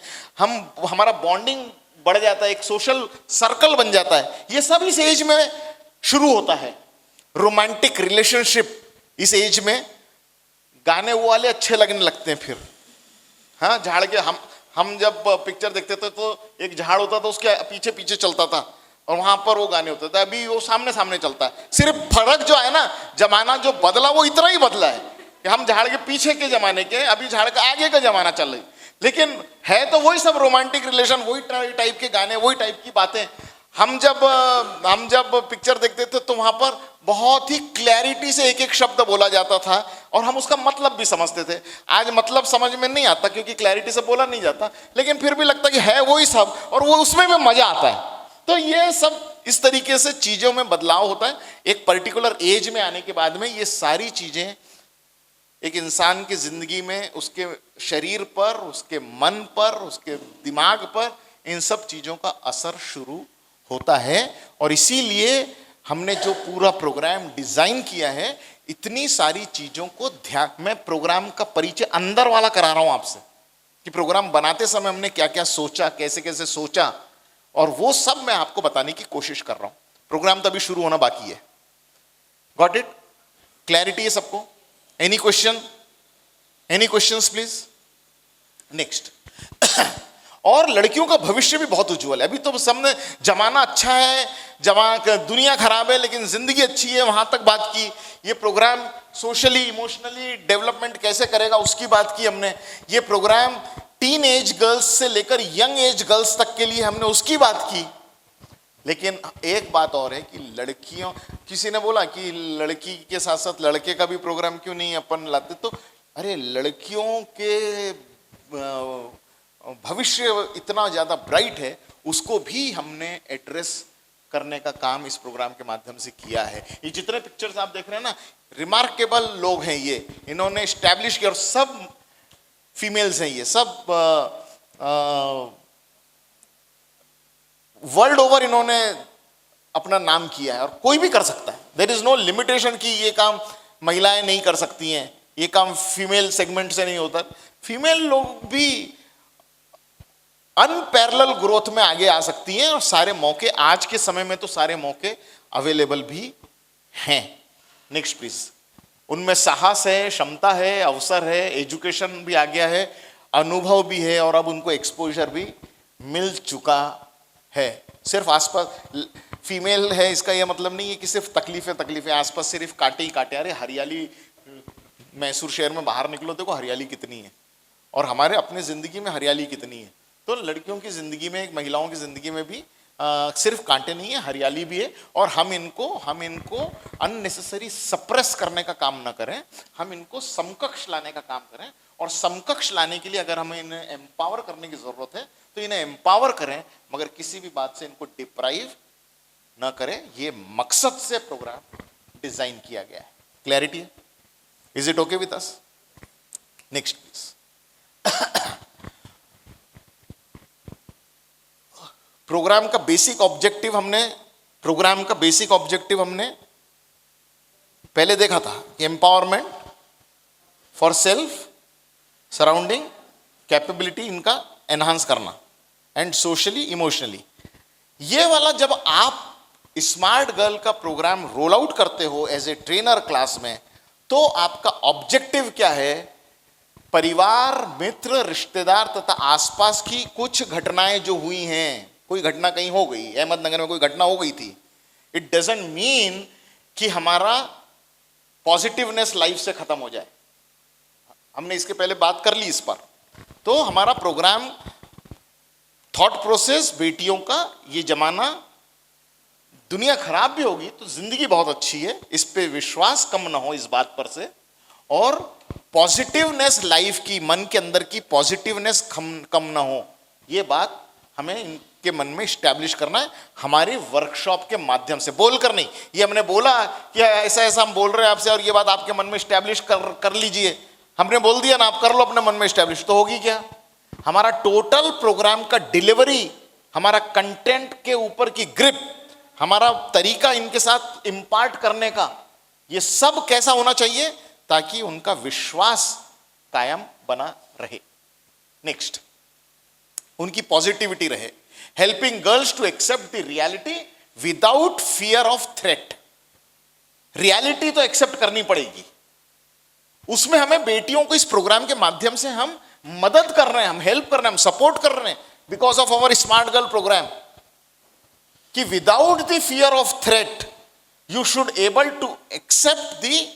हमारा बॉन्डिंग बढ़ जाता है, एक सोशल सर्कल बन जाता है। ये सब इस एज में शुरू होता है। रोमांटिक रिलेशनशिप इस एज में, गाने वो वाले अच्छे लगने लगते हैं फिर। हाँ, झाड़ के हम जब पिक्चर देखते थे तो एक झाड़ होता था, उसके पीछे पीछे चलता था और वहां पर वो गाने होते थे। अभी वो सामने सामने चलता है। सिर्फ फर्क जो है ना, जमाना जो बदला वो इतना ही बदला है कि हम झाड़ के पीछे के जमाने के, अभी झाड़ के आगे का जमाना चल रही, लेकिन है तो वही सब रोमांटिक रिलेशन, वही टाइप के गाने, वही टाइप की बातें। हम जब पिक्चर देखते थे तो वहां पर बहुत ही क्लैरिटी से एक एक शब्द बोला जाता था और हम उसका मतलब भी समझते थे। आज मतलब समझ में नहीं आता क्योंकि क्लैरिटी से बोला नहीं जाता, लेकिन फिर भी लगता कि है वही सब और वो उसमें भी मजा आता है। तो ये सब इस तरीके से चीजों में बदलाव होता है। एक पर्टिकुलर एज में आने के बाद में ये सारी चीजें एक इंसान की जिंदगी में, उसके शरीर पर, उसके मन पर, उसके दिमाग पर, इन सब चीजों का असर शुरू होता है। और इसीलिए हमने जो पूरा प्रोग्राम डिजाइन किया है, इतनी सारी चीजों को ध्यान में, प्रोग्राम का परिचय अंदर वाला करा रहा हूं आपसे कि प्रोग्राम बनाते समय हमने क्या क्या सोचा, कैसे कैसे सोचा, और वो सब मैं आपको बताने की कोशिश कर रहा हूं। प्रोग्राम तो अभी शुरू होना बाकी है। Got it? क्लैरिटी है सबको? Any question? Any questions please? Next. और लड़कियों का भविष्य भी बहुत उज्जवल है। अभी तो सबने जमाना अच्छा है, दुनिया खराब है लेकिन जिंदगी अच्छी है, वहां तक बात की। ये प्रोग्राम सोशली इमोशनली डेवलपमेंट कैसे करेगा उसकी बात की हमने। ये प्रोग्राम टीन एज गर्ल्स से लेकर यंग एज गर्ल्स तक के लिए हमने उसकी बात की। लेकिन एक बात और है कि लड़कियों, किसी ने बोला कि लड़की के साथ साथ लड़के का भी प्रोग्राम क्यों नहीं अपन लाते, तो अरे लड़कियों के भविष्य इतना ज्यादा ब्राइट है, उसको भी हमने एड्रेस करने का काम इस प्रोग्राम के माध्यम से किया है। ये जितने पिक्चर्स आप देख रहे हैं ना, रिमार्केबल लोग हैं ये, इन्होंने स्टैब्लिश किया, और सब फीमेल्स हैं, ये सब वर्ल्ड ओवर इन्होंने अपना नाम किया है, और कोई भी कर सकता है। देयर इज नो लिमिटेशन कि ये काम महिलाएं नहीं कर सकती हैं, ये काम फीमेल सेगमेंट से नहीं होता। फीमेल लोग भी अनपैरेलल ग्रोथ में आगे आ सकती हैं, और सारे मौके आज के समय में तो सारे मौके अवेलेबल भी हैं। Next please. उनमें साहस है, क्षमता है, अवसर है, एजुकेशन भी आ गया है, अनुभव भी है, और अब उनको एक्सपोजर भी मिल चुका है। सिर्फ आसपास फीमेल है इसका यह मतलब नहीं है कि सिर्फ तकलीफें आसपास सिर्फ काटे ही काटे। अरे हरियाली, मैसूर शहर में बाहर निकलो देखो हरियाली कितनी है, और हमारे अपने जिंदगी में हरियाली कितनी है। तो लड़कियों की जिंदगी में, महिलाओं की जिंदगी में भी सिर्फ कांटे नहीं है, हरियाली भी है। और हम इनको अननेसेसरी सप्रेस करने का काम ना करें, हम इनको समकक्ष लाने का काम करें। और समकक्ष लाने के लिए अगर हमें इन्हें एम्पावर करने की जरूरत है तो इन्हें एम्पावर करें, मगर किसी भी बात से इनको डिप्राइव ना करें। ये मकसद से प्रोग्राम डिजाइन किया गया है। क्लैरिटी है? Is it okay with us? Next please. Program का बेसिक ऑब्जेक्टिव हमने पहले देखा था कि empowerment for self, surrounding, capability इनका एनहांस करना, एंड सोशली इमोशनली। ये वाला जब आप स्मार्ट गर्ल का प्रोग्राम रोल आउट करते हो एज ए ट्रेनर क्लास में, तो आपका ऑब्जेक्टिव क्या है? परिवार, मित्र, रिश्तेदार तथा आसपास की कुछ घटनाएं जो हुई हैं, कोई घटना कहीं हो गई, अहमदनगर में कोई घटना हो गई थी, इट डजंट मीन कि हमारा पॉजिटिवनेस लाइफ से खत्म हो जाए। हमने इसके पहले बात कर ली इस पर। तो हमारा प्रोग्राम थॉट प्रोसेस, बेटियों का ये जमाना, दुनिया खराब भी होगी तो जिंदगी बहुत अच्छी है, इस पे विश्वास कम ना हो इस बात पर से। और पॉजिटिवनेस लाइफ की, मन के अंदर की पॉजिटिवनेस कम ना हो, ये बात हमें इनके मन में स्टैब्लिश करना है हमारी वर्कशॉप के माध्यम से, बोलकर नहीं। ये हमने बोला कि ऐसा ऐसा हम बोल रहे हैं आपसे और ये बात आपके मन में स्टैब्लिश कर लीजिए, हमने बोल दिया ना, आप कर लो अपने मन में स्टैब्लिश, तो होगी क्या? हमारा टोटल प्रोग्राम का डिलीवरी, हमारा कंटेंट के ऊपर की ग्रिप, हमारा तरीका इनके साथ इंपार्ट करने का, ये सब कैसा होना चाहिए? ताकि उनका विश्वास कायम बना रहे। नेक्स्ट, उनकी पॉजिटिविटी रहे। Helping girls to accept the reality without fear of threat. Reality तो एक्सेप्ट करनी पड़ेगी, उसमें हमें बेटियों को इस प्रोग्राम के माध्यम से हम मदद कर रहे हैं, हम हेल्प कर रहे हैं, हम सपोर्ट कर रहे हैं, because of our smart girl programme, कि without the fear of threat you should able to accept the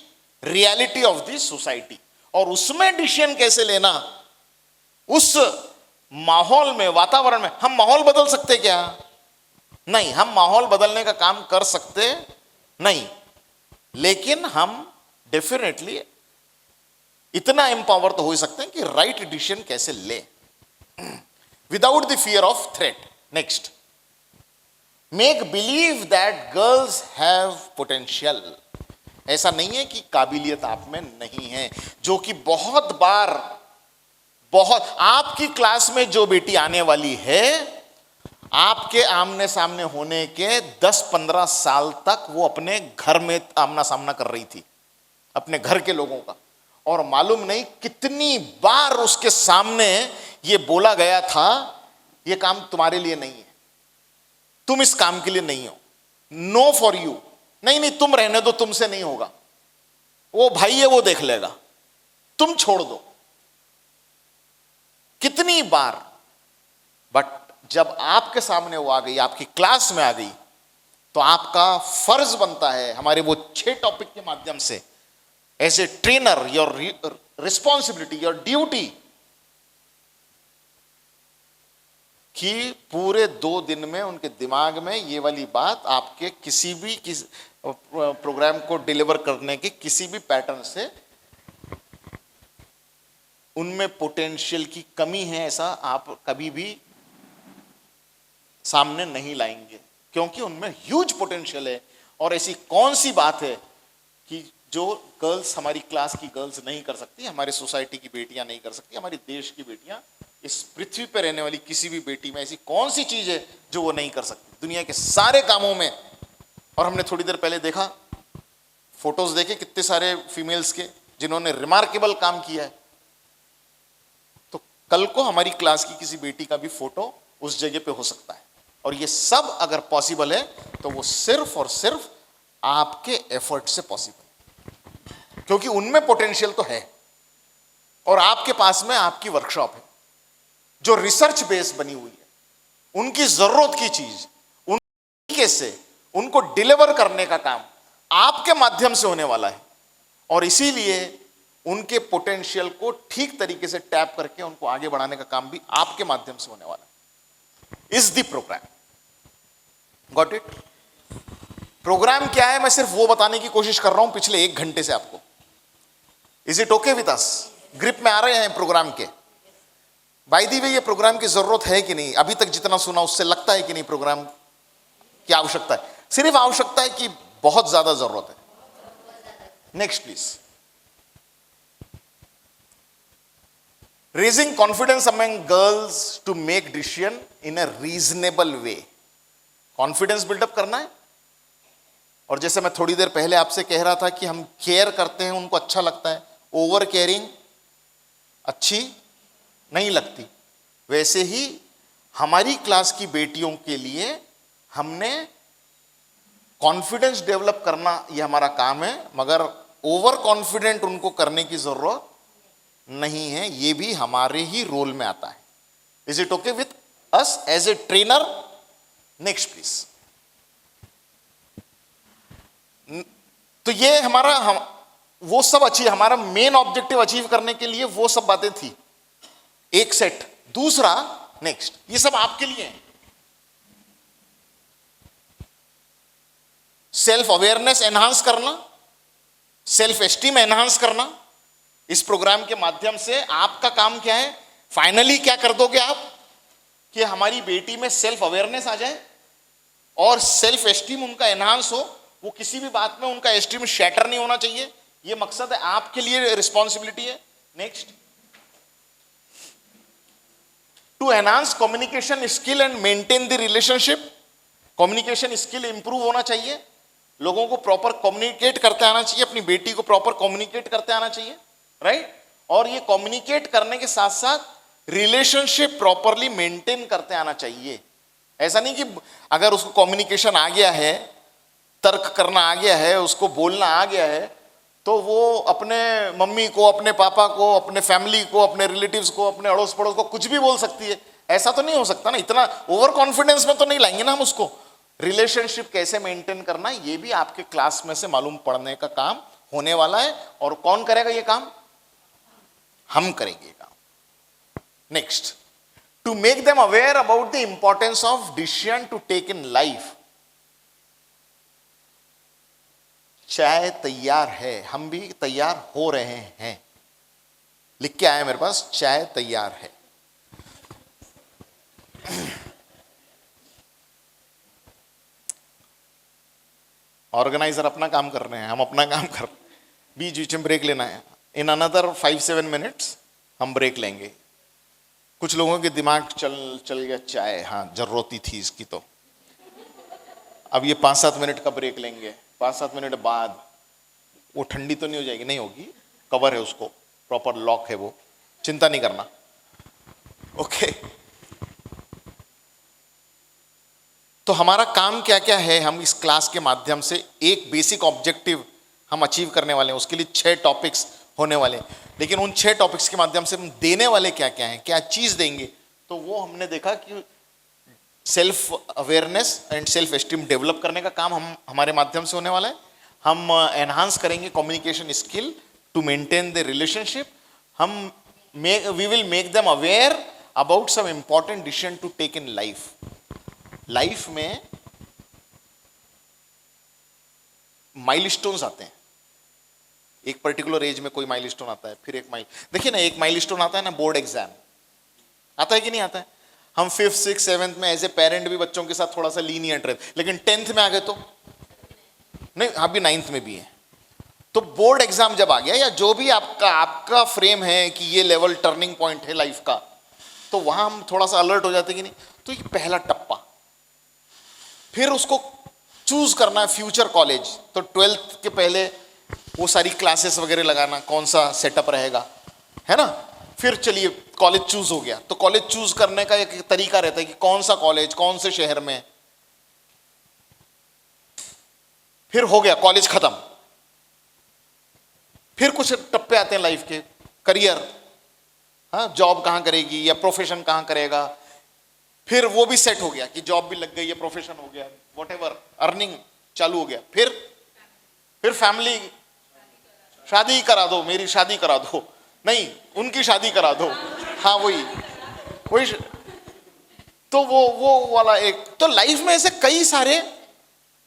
reality of the society. और उसमें डिसीजन कैसे लेना, उस माहौल में, वातावरण में। हम माहौल बदल सकते क्या? नहीं, हम माहौल बदलने का काम कर सकते नहीं, लेकिन हम डेफिनेटली इतना एम्पावर तो हो सकते हैं कि राइट डिसीजन कैसे ले without the fear of threat. Next, make believe that girls have potential. ऐसा नहीं है कि काबिलियत आप में नहीं है, जो कि बहुत बार, बहुत, आपकी क्लास में जो बेटी आने वाली है, आपके आमने सामने होने के 10-15 साल तक वो अपने घर में आमना सामना कर रही थी, अपने घर के लोगों का, और मालूम नहीं कितनी बार उसके सामने ये बोला गया था, ये काम तुम्हारे लिए नहीं है, तुम इस काम के लिए नहीं हो, नो फॉर यू, नहीं तुम रहने दो, तुमसे नहीं होगा, वो भाई है वो देख लेगा, तुम छोड़ दो, कितनी बार। बट जब आपके सामने वो आ गई, आपकी क्लास में आ गई, तो आपका फर्ज बनता है हमारे वो 6 टॉपिक के माध्यम से, as a trainer, your responsibility, your duty, कि पूरे 2 दिन में उनके दिमाग में ये वाली बात आपके किसी भी प्रोग्राम को डिलीवर करने के किसी भी पैटर्न से उनमें पोटेंशियल की कमी है ऐसा आप कभी भी सामने नहीं लाएंगे, क्योंकि उनमें ह्यूज पोटेंशियल है। और ऐसी कौन सी बात है कि जो गर्ल्स, हमारी क्लास की गर्ल्स नहीं कर सकती, हमारे सोसाइटी की बेटियां नहीं कर सकती, हमारे देश की बेटियां, इस पृथ्वी पर रहने वाली किसी भी बेटी में ऐसी कौन सी चीज है जो वो नहीं कर सकती दुनिया के सारे कामों में। और हमने थोड़ी देर पहले देखा, फोटोज देखे कितने सारे फीमेल्स के जिन्होंने रिमार्केबल काम किया है। तो कल को हमारी क्लास की किसी बेटी का भी फोटो उस जगह पे हो सकता है। और ये सब अगर पॉसिबल है तो वो सिर्फ और सिर्फ आपके एफर्ट से पॉसिबल, क्योंकि उनमें पोटेंशियल तो है और आपके पास में आपकी वर्कशॉप है जो रिसर्च बेस बनी हुई है, उनकी जरूरत की चीज उन तरीके से उनको डिलीवर करने का काम आपके माध्यम से होने वाला है, और इसीलिए उनके पोटेंशियल को ठीक तरीके से टैप करके उनको आगे बढ़ाने का काम भी आपके माध्यम से होने वाला है। Is the program, got it? Program क्या है मैं सिर्फ वो बताने की कोशिश कर रहा हूं पिछले 1 घंटे से आपको। Is it okay with us? Grip में आ रहे हैं प्रोग्राम के? बाय द वे, ये प्रोग्राम की जरूरत है कि नहीं? अभी तक जितना सुना उससे लगता है कि नहीं प्रोग्राम की आवश्यकता है? सिर्फ आवश्यकता है कि बहुत ज्यादा जरूरत है? Next please. Raising confidence among girls to make decision in a reasonable way. Confidence buildup करना है, और जैसे मैं थोड़ी देर पहले आपसे कह रहा था कि हम केयर करते हैं, उनको अच्छा लगता है, ओवर केयरिंग अच्छी नहीं लगती, वैसे ही हमारी क्लास की बेटियों के लिए हमने कॉन्फिडेंस डेवलप करना ये हमारा काम है, मगर ओवर कॉन्फिडेंट उनको करने की जरूरत नहीं है, ये भी हमारे ही रोल में आता है। Is it okay with us as a trainer? Next please. तो ये हमारा वो सब अचीव, हमारा मेन ऑब्जेक्टिव अचीव करने के लिए वो सब बातें थी, एक सेट। दूसरा, नेक्स्ट, ये सब आपके लिए है। सेल्फ अवेयरनेस एनहांस करना, सेल्फ एस्टीम एनहांस करना, इस प्रोग्राम के माध्यम से आपका काम क्या है? फाइनली क्या कर दोगे आप कि हमारी बेटी में सेल्फ अवेयरनेस आ जाए और सेल्फ एस्टीम उनका एनहांस हो, वो किसी भी बात में उनका एस्टीम शैटर नहीं होना चाहिए। ये मकसद है, आपके लिए रिस्पॉन्सिबिलिटी है। Next, to enhance communication skill and maintain the relationship. Communication skill improve होना चाहिए, लोगों को प्रॉपर कम्युनिकेट करते आना चाहिए, अपनी बेटी को प्रॉपर कम्युनिकेट करते आना चाहिए, राइट? और ये कम्युनिकेट करने के साथ साथ रिलेशनशिप प्रॉपरली मेंटेन करते आना चाहिए। ऐसा नहीं कि अगर उसको कम्युनिकेशन आ गया है, तर्क करना आ गया है, उसको बोलना आ गया है, तो वो अपने मम्मी को, अपने पापा को, अपने फैमिली को, अपने रिलेटिव्स को, अपने अड़ोस पड़ोस को कुछ भी बोल सकती है। ऐसा तो नहीं हो सकता ना, इतना ओवर कॉन्फिडेंस में तो नहीं लाएंगे ना हम उसको। रिलेशनशिप कैसे मेंटेन करना, ये भी आपके क्लास में से मालूम पड़ने का काम होने वाला है। और कौन करेगा ये काम? हम करेंगे काम। Next, to make them aware about the importance of decision to take in life. चाय तैयार है, हम भी तैयार हो रहे हैं। लिख के आए मेरे पास, चाय तैयार है। ऑर्गेनाइजर अपना काम कर रहे हैं, हम अपना काम कर रहे हैं। बीच बीच में ब्रेक लेना है। इन अनदर 5-7 मिनट्स हम ब्रेक लेंगे। कुछ लोगों के दिमाग चल गया, चाय हाँ जरूरत ही थी इसकी, तो अब ये 5-7 मिनट का ब्रेक लेंगे। 5-7 मिनट बाद वो ठंडी तो नहीं हो जाएगी? नहीं होगी, कवर है उसको, प्रॉपर लॉक है वो, चिंता नहीं करना। ओके, तो हमारा काम क्या क्या है, हम इस क्लास के माध्यम से एक बेसिक ऑब्जेक्टिव हम अचीव करने वाले हैं। उसके लिए 6 टॉपिक्स होने वाले हैं, लेकिन उन 6 टॉपिक्स के माध्यम से हम देने वाले क्या क्या हैं, क्या चीज देंगे, तो वो हमने देखा कि self awareness and self esteem develop करने का काम हमारे माध्यम से होने वाला है। हम एनहांस करेंगे communication skill to maintain the relationship. We will make them aware about some important decision to take in life. Life में माइलस्टोन्स आते हैं, एक पर्टिकुलर एज में कोई माइलस्टोन आता है, फिर देखिए ना, एक माइलस्टोन आता है ना, बोर्ड एग्जाम आता है कि नहीं आता है? हम 5th 6th 7th में एज ए पेरेंट भी बच्चों के साथ थोड़ा सा लीनियंट रहते, लेकिन 10th में आ गए तो नहीं, अभी 9th में भी है। तो बोर्ड एग्जाम जब आ गया, या जो भी आपका फ्रेम है कि ये लेवल टर्निंग पॉइंट है लाइफ का, तो वहां हम थोड़ा सा अलर्ट हो जाते कि नहीं। तो ये पहला टप्पा, फिर उसको चूज करना है फ्यूचर कॉलेज। तो 12th के पहले वो सारी क्लासेस वगैरह लगाना, कौन सा सेटअप रहेगा, है ना। फिर चलिए कॉलेज चूज हो गया, तो कॉलेज चूज करने का एक तरीका रहता है कि कौन सा कॉलेज, कौन से शहर में। फिर हो गया कॉलेज खत्म, फिर कुछ टप्पे आते हैं लाइफ के, करियर, हाँ जॉब कहाँ करेगी या प्रोफेशन कहाँ करेगा, फिर वो भी सेट हो गया कि जॉब भी लग गई है, प्रोफेशन हो गया, व्हाटएवर, अर्निंग चालू हो गया, फिर फैमिली, शादी करा दो, मेरी शादी करा दो, नहीं उनकी शादी करा दो, हाँ वही तो वो वाला एक, तो लाइफ में ऐसे कई सारे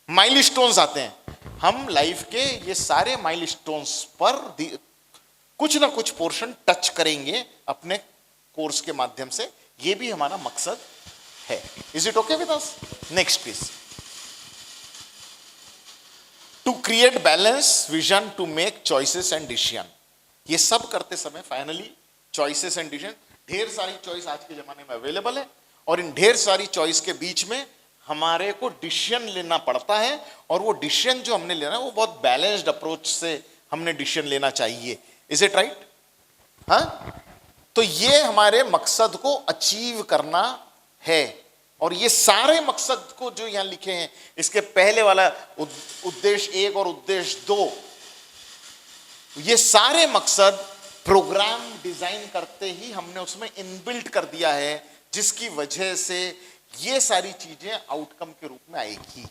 माइलस्टोन्स आते हैं। हम लाइफ के ये सारे माइलस्टोन्स पर कुछ ना कुछ पोर्शन टच करेंगे अपने कोर्स के माध्यम से, ये भी हमारा मकसद है। Is it okay with us? Next please. To create balance vision to make choices and decision. ये सब करते समय फाइनली चॉइसेस एंड डिसीजन, ढेर सारी चॉइस आज के जमाने में अवेलेबल है और इन ढेर सारी चॉइस के बीच में हमारे को डिसीजन लेना पड़ता है, और वो डिसीजन जो हमने लेना है वो बहुत बैलेंस्ड अप्रोच से हमने डिसीजन लेना चाहिए। Is it right? हाँ, तो ये हमारे मकसद को अचीव करना है, और ये सारे मकसद को जो यहां लिखे हैं, इसके पहले वाला उद्देश्य 1 और उद्देश्य 2, ये सारे मकसद प्रोग्राम डिजाइन करते ही हमने उसमें इनबिल्ट कर दिया है, जिसकी वजह से ये सारी चीजें आउटकम के रूप में आएगी।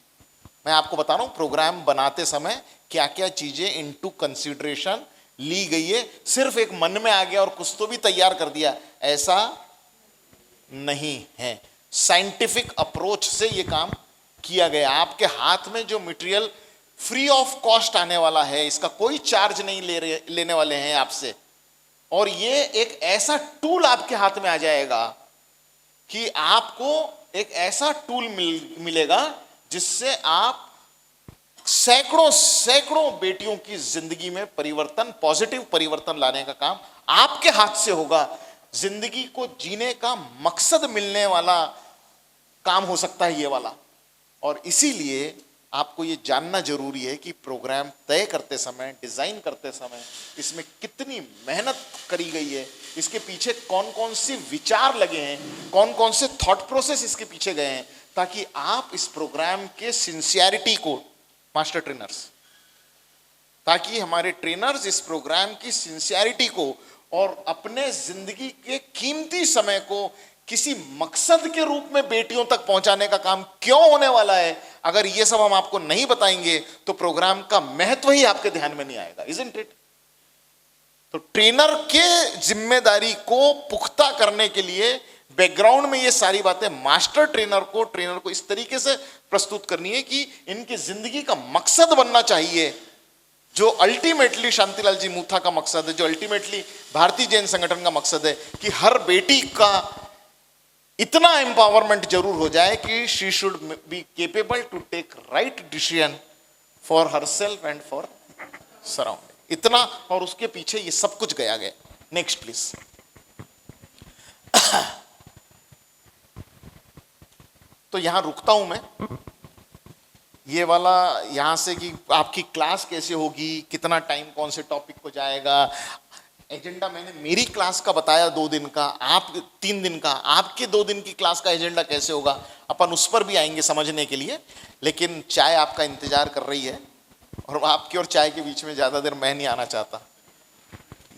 मैं आपको बता रहा हूं प्रोग्राम बनाते समय क्या क्या चीजें इनटू कंसीडरेशन ली गई है। सिर्फ एक मन में आ गया और कुछ तो भी तैयार कर दिया, ऐसा नहीं है। साइंटिफिक अप्रोच से ये काम किया गया। आपके हाथ में जो मटेरियल फ्री ऑफ कॉस्ट आने वाला है, इसका कोई चार्ज नहीं लेने वाले हैं आपसे, और ये एक ऐसा टूल आपके हाथ में आ जाएगा कि आपको एक ऐसा टूल मिलेगा जिससे आप सैकड़ों बेटियों की जिंदगी में परिवर्तन, पॉजिटिव परिवर्तन लाने का काम आपके हाथ से होगा। जिंदगी को जीने का मकसद मिलने वाला काम हो सकता है ये वाला। और इसीलिए आपको ये जानना जरूरी है कि प्रोग्राम तय करते समय, डिजाइन करते समय इसमें कितनी मेहनत करी गई है, इसके पीछे कौन कौन से विचार लगे हैं, कौन कौन से थॉट प्रोसेस इसके पीछे गए हैं, ताकि आप इस प्रोग्राम के सिंसियरिटी को, मास्टर ट्रेनर्स, ताकि हमारे ट्रेनर्स इस प्रोग्राम की सिंसियरिटी को और अपने जिंदगी के कीमती समय को किसी मकसद के रूप में बेटियों तक पहुंचाने का काम क्यों होने वाला है, अगर ये सब हम आपको नहीं बताएंगे तो प्रोग्राम का महत्व ही आपके ध्यान में नहीं आएगा। Isn't it? तो ट्रेनर के जिम्मेदारी को पुख्ता करने के लिए बैकग्राउंड में ये सारी बातें मास्टर ट्रेनर को इस तरीके से प्रस्तुत करनी है कि इनकी जिंदगी का मकसद बनना चाहिए, जो अल्टीमेटली शांतिलाल जी मूथा का मकसद है, जो अल्टीमेटली भारतीय जैन संगठन का मकसद है, कि हर बेटी का इतना एम्पावरमेंट जरूर हो जाए कि she should be capable to take right decision for herself and for surrounding. इतना, और उसके पीछे ये सब कुछ गया गया। Next please. तो यहां रुकता हूं मैं, ये वाला यहां से कि आपकी क्लास कैसे होगी, कितना टाइम कौन से टॉपिक को जाएगा, एजेंडा मैंने मेरी क्लास का बताया 2 दिन का, आप 3 दिन का, आपके 2 दिन की क्लास का एजेंडा कैसे होगा, अपन उस पर भी आएंगे समझने के लिए। लेकिन चाय आपका इंतजार कर रही है, और आपके और चाय के बीच में ज़्यादा देर मैं नहीं आना चाहता।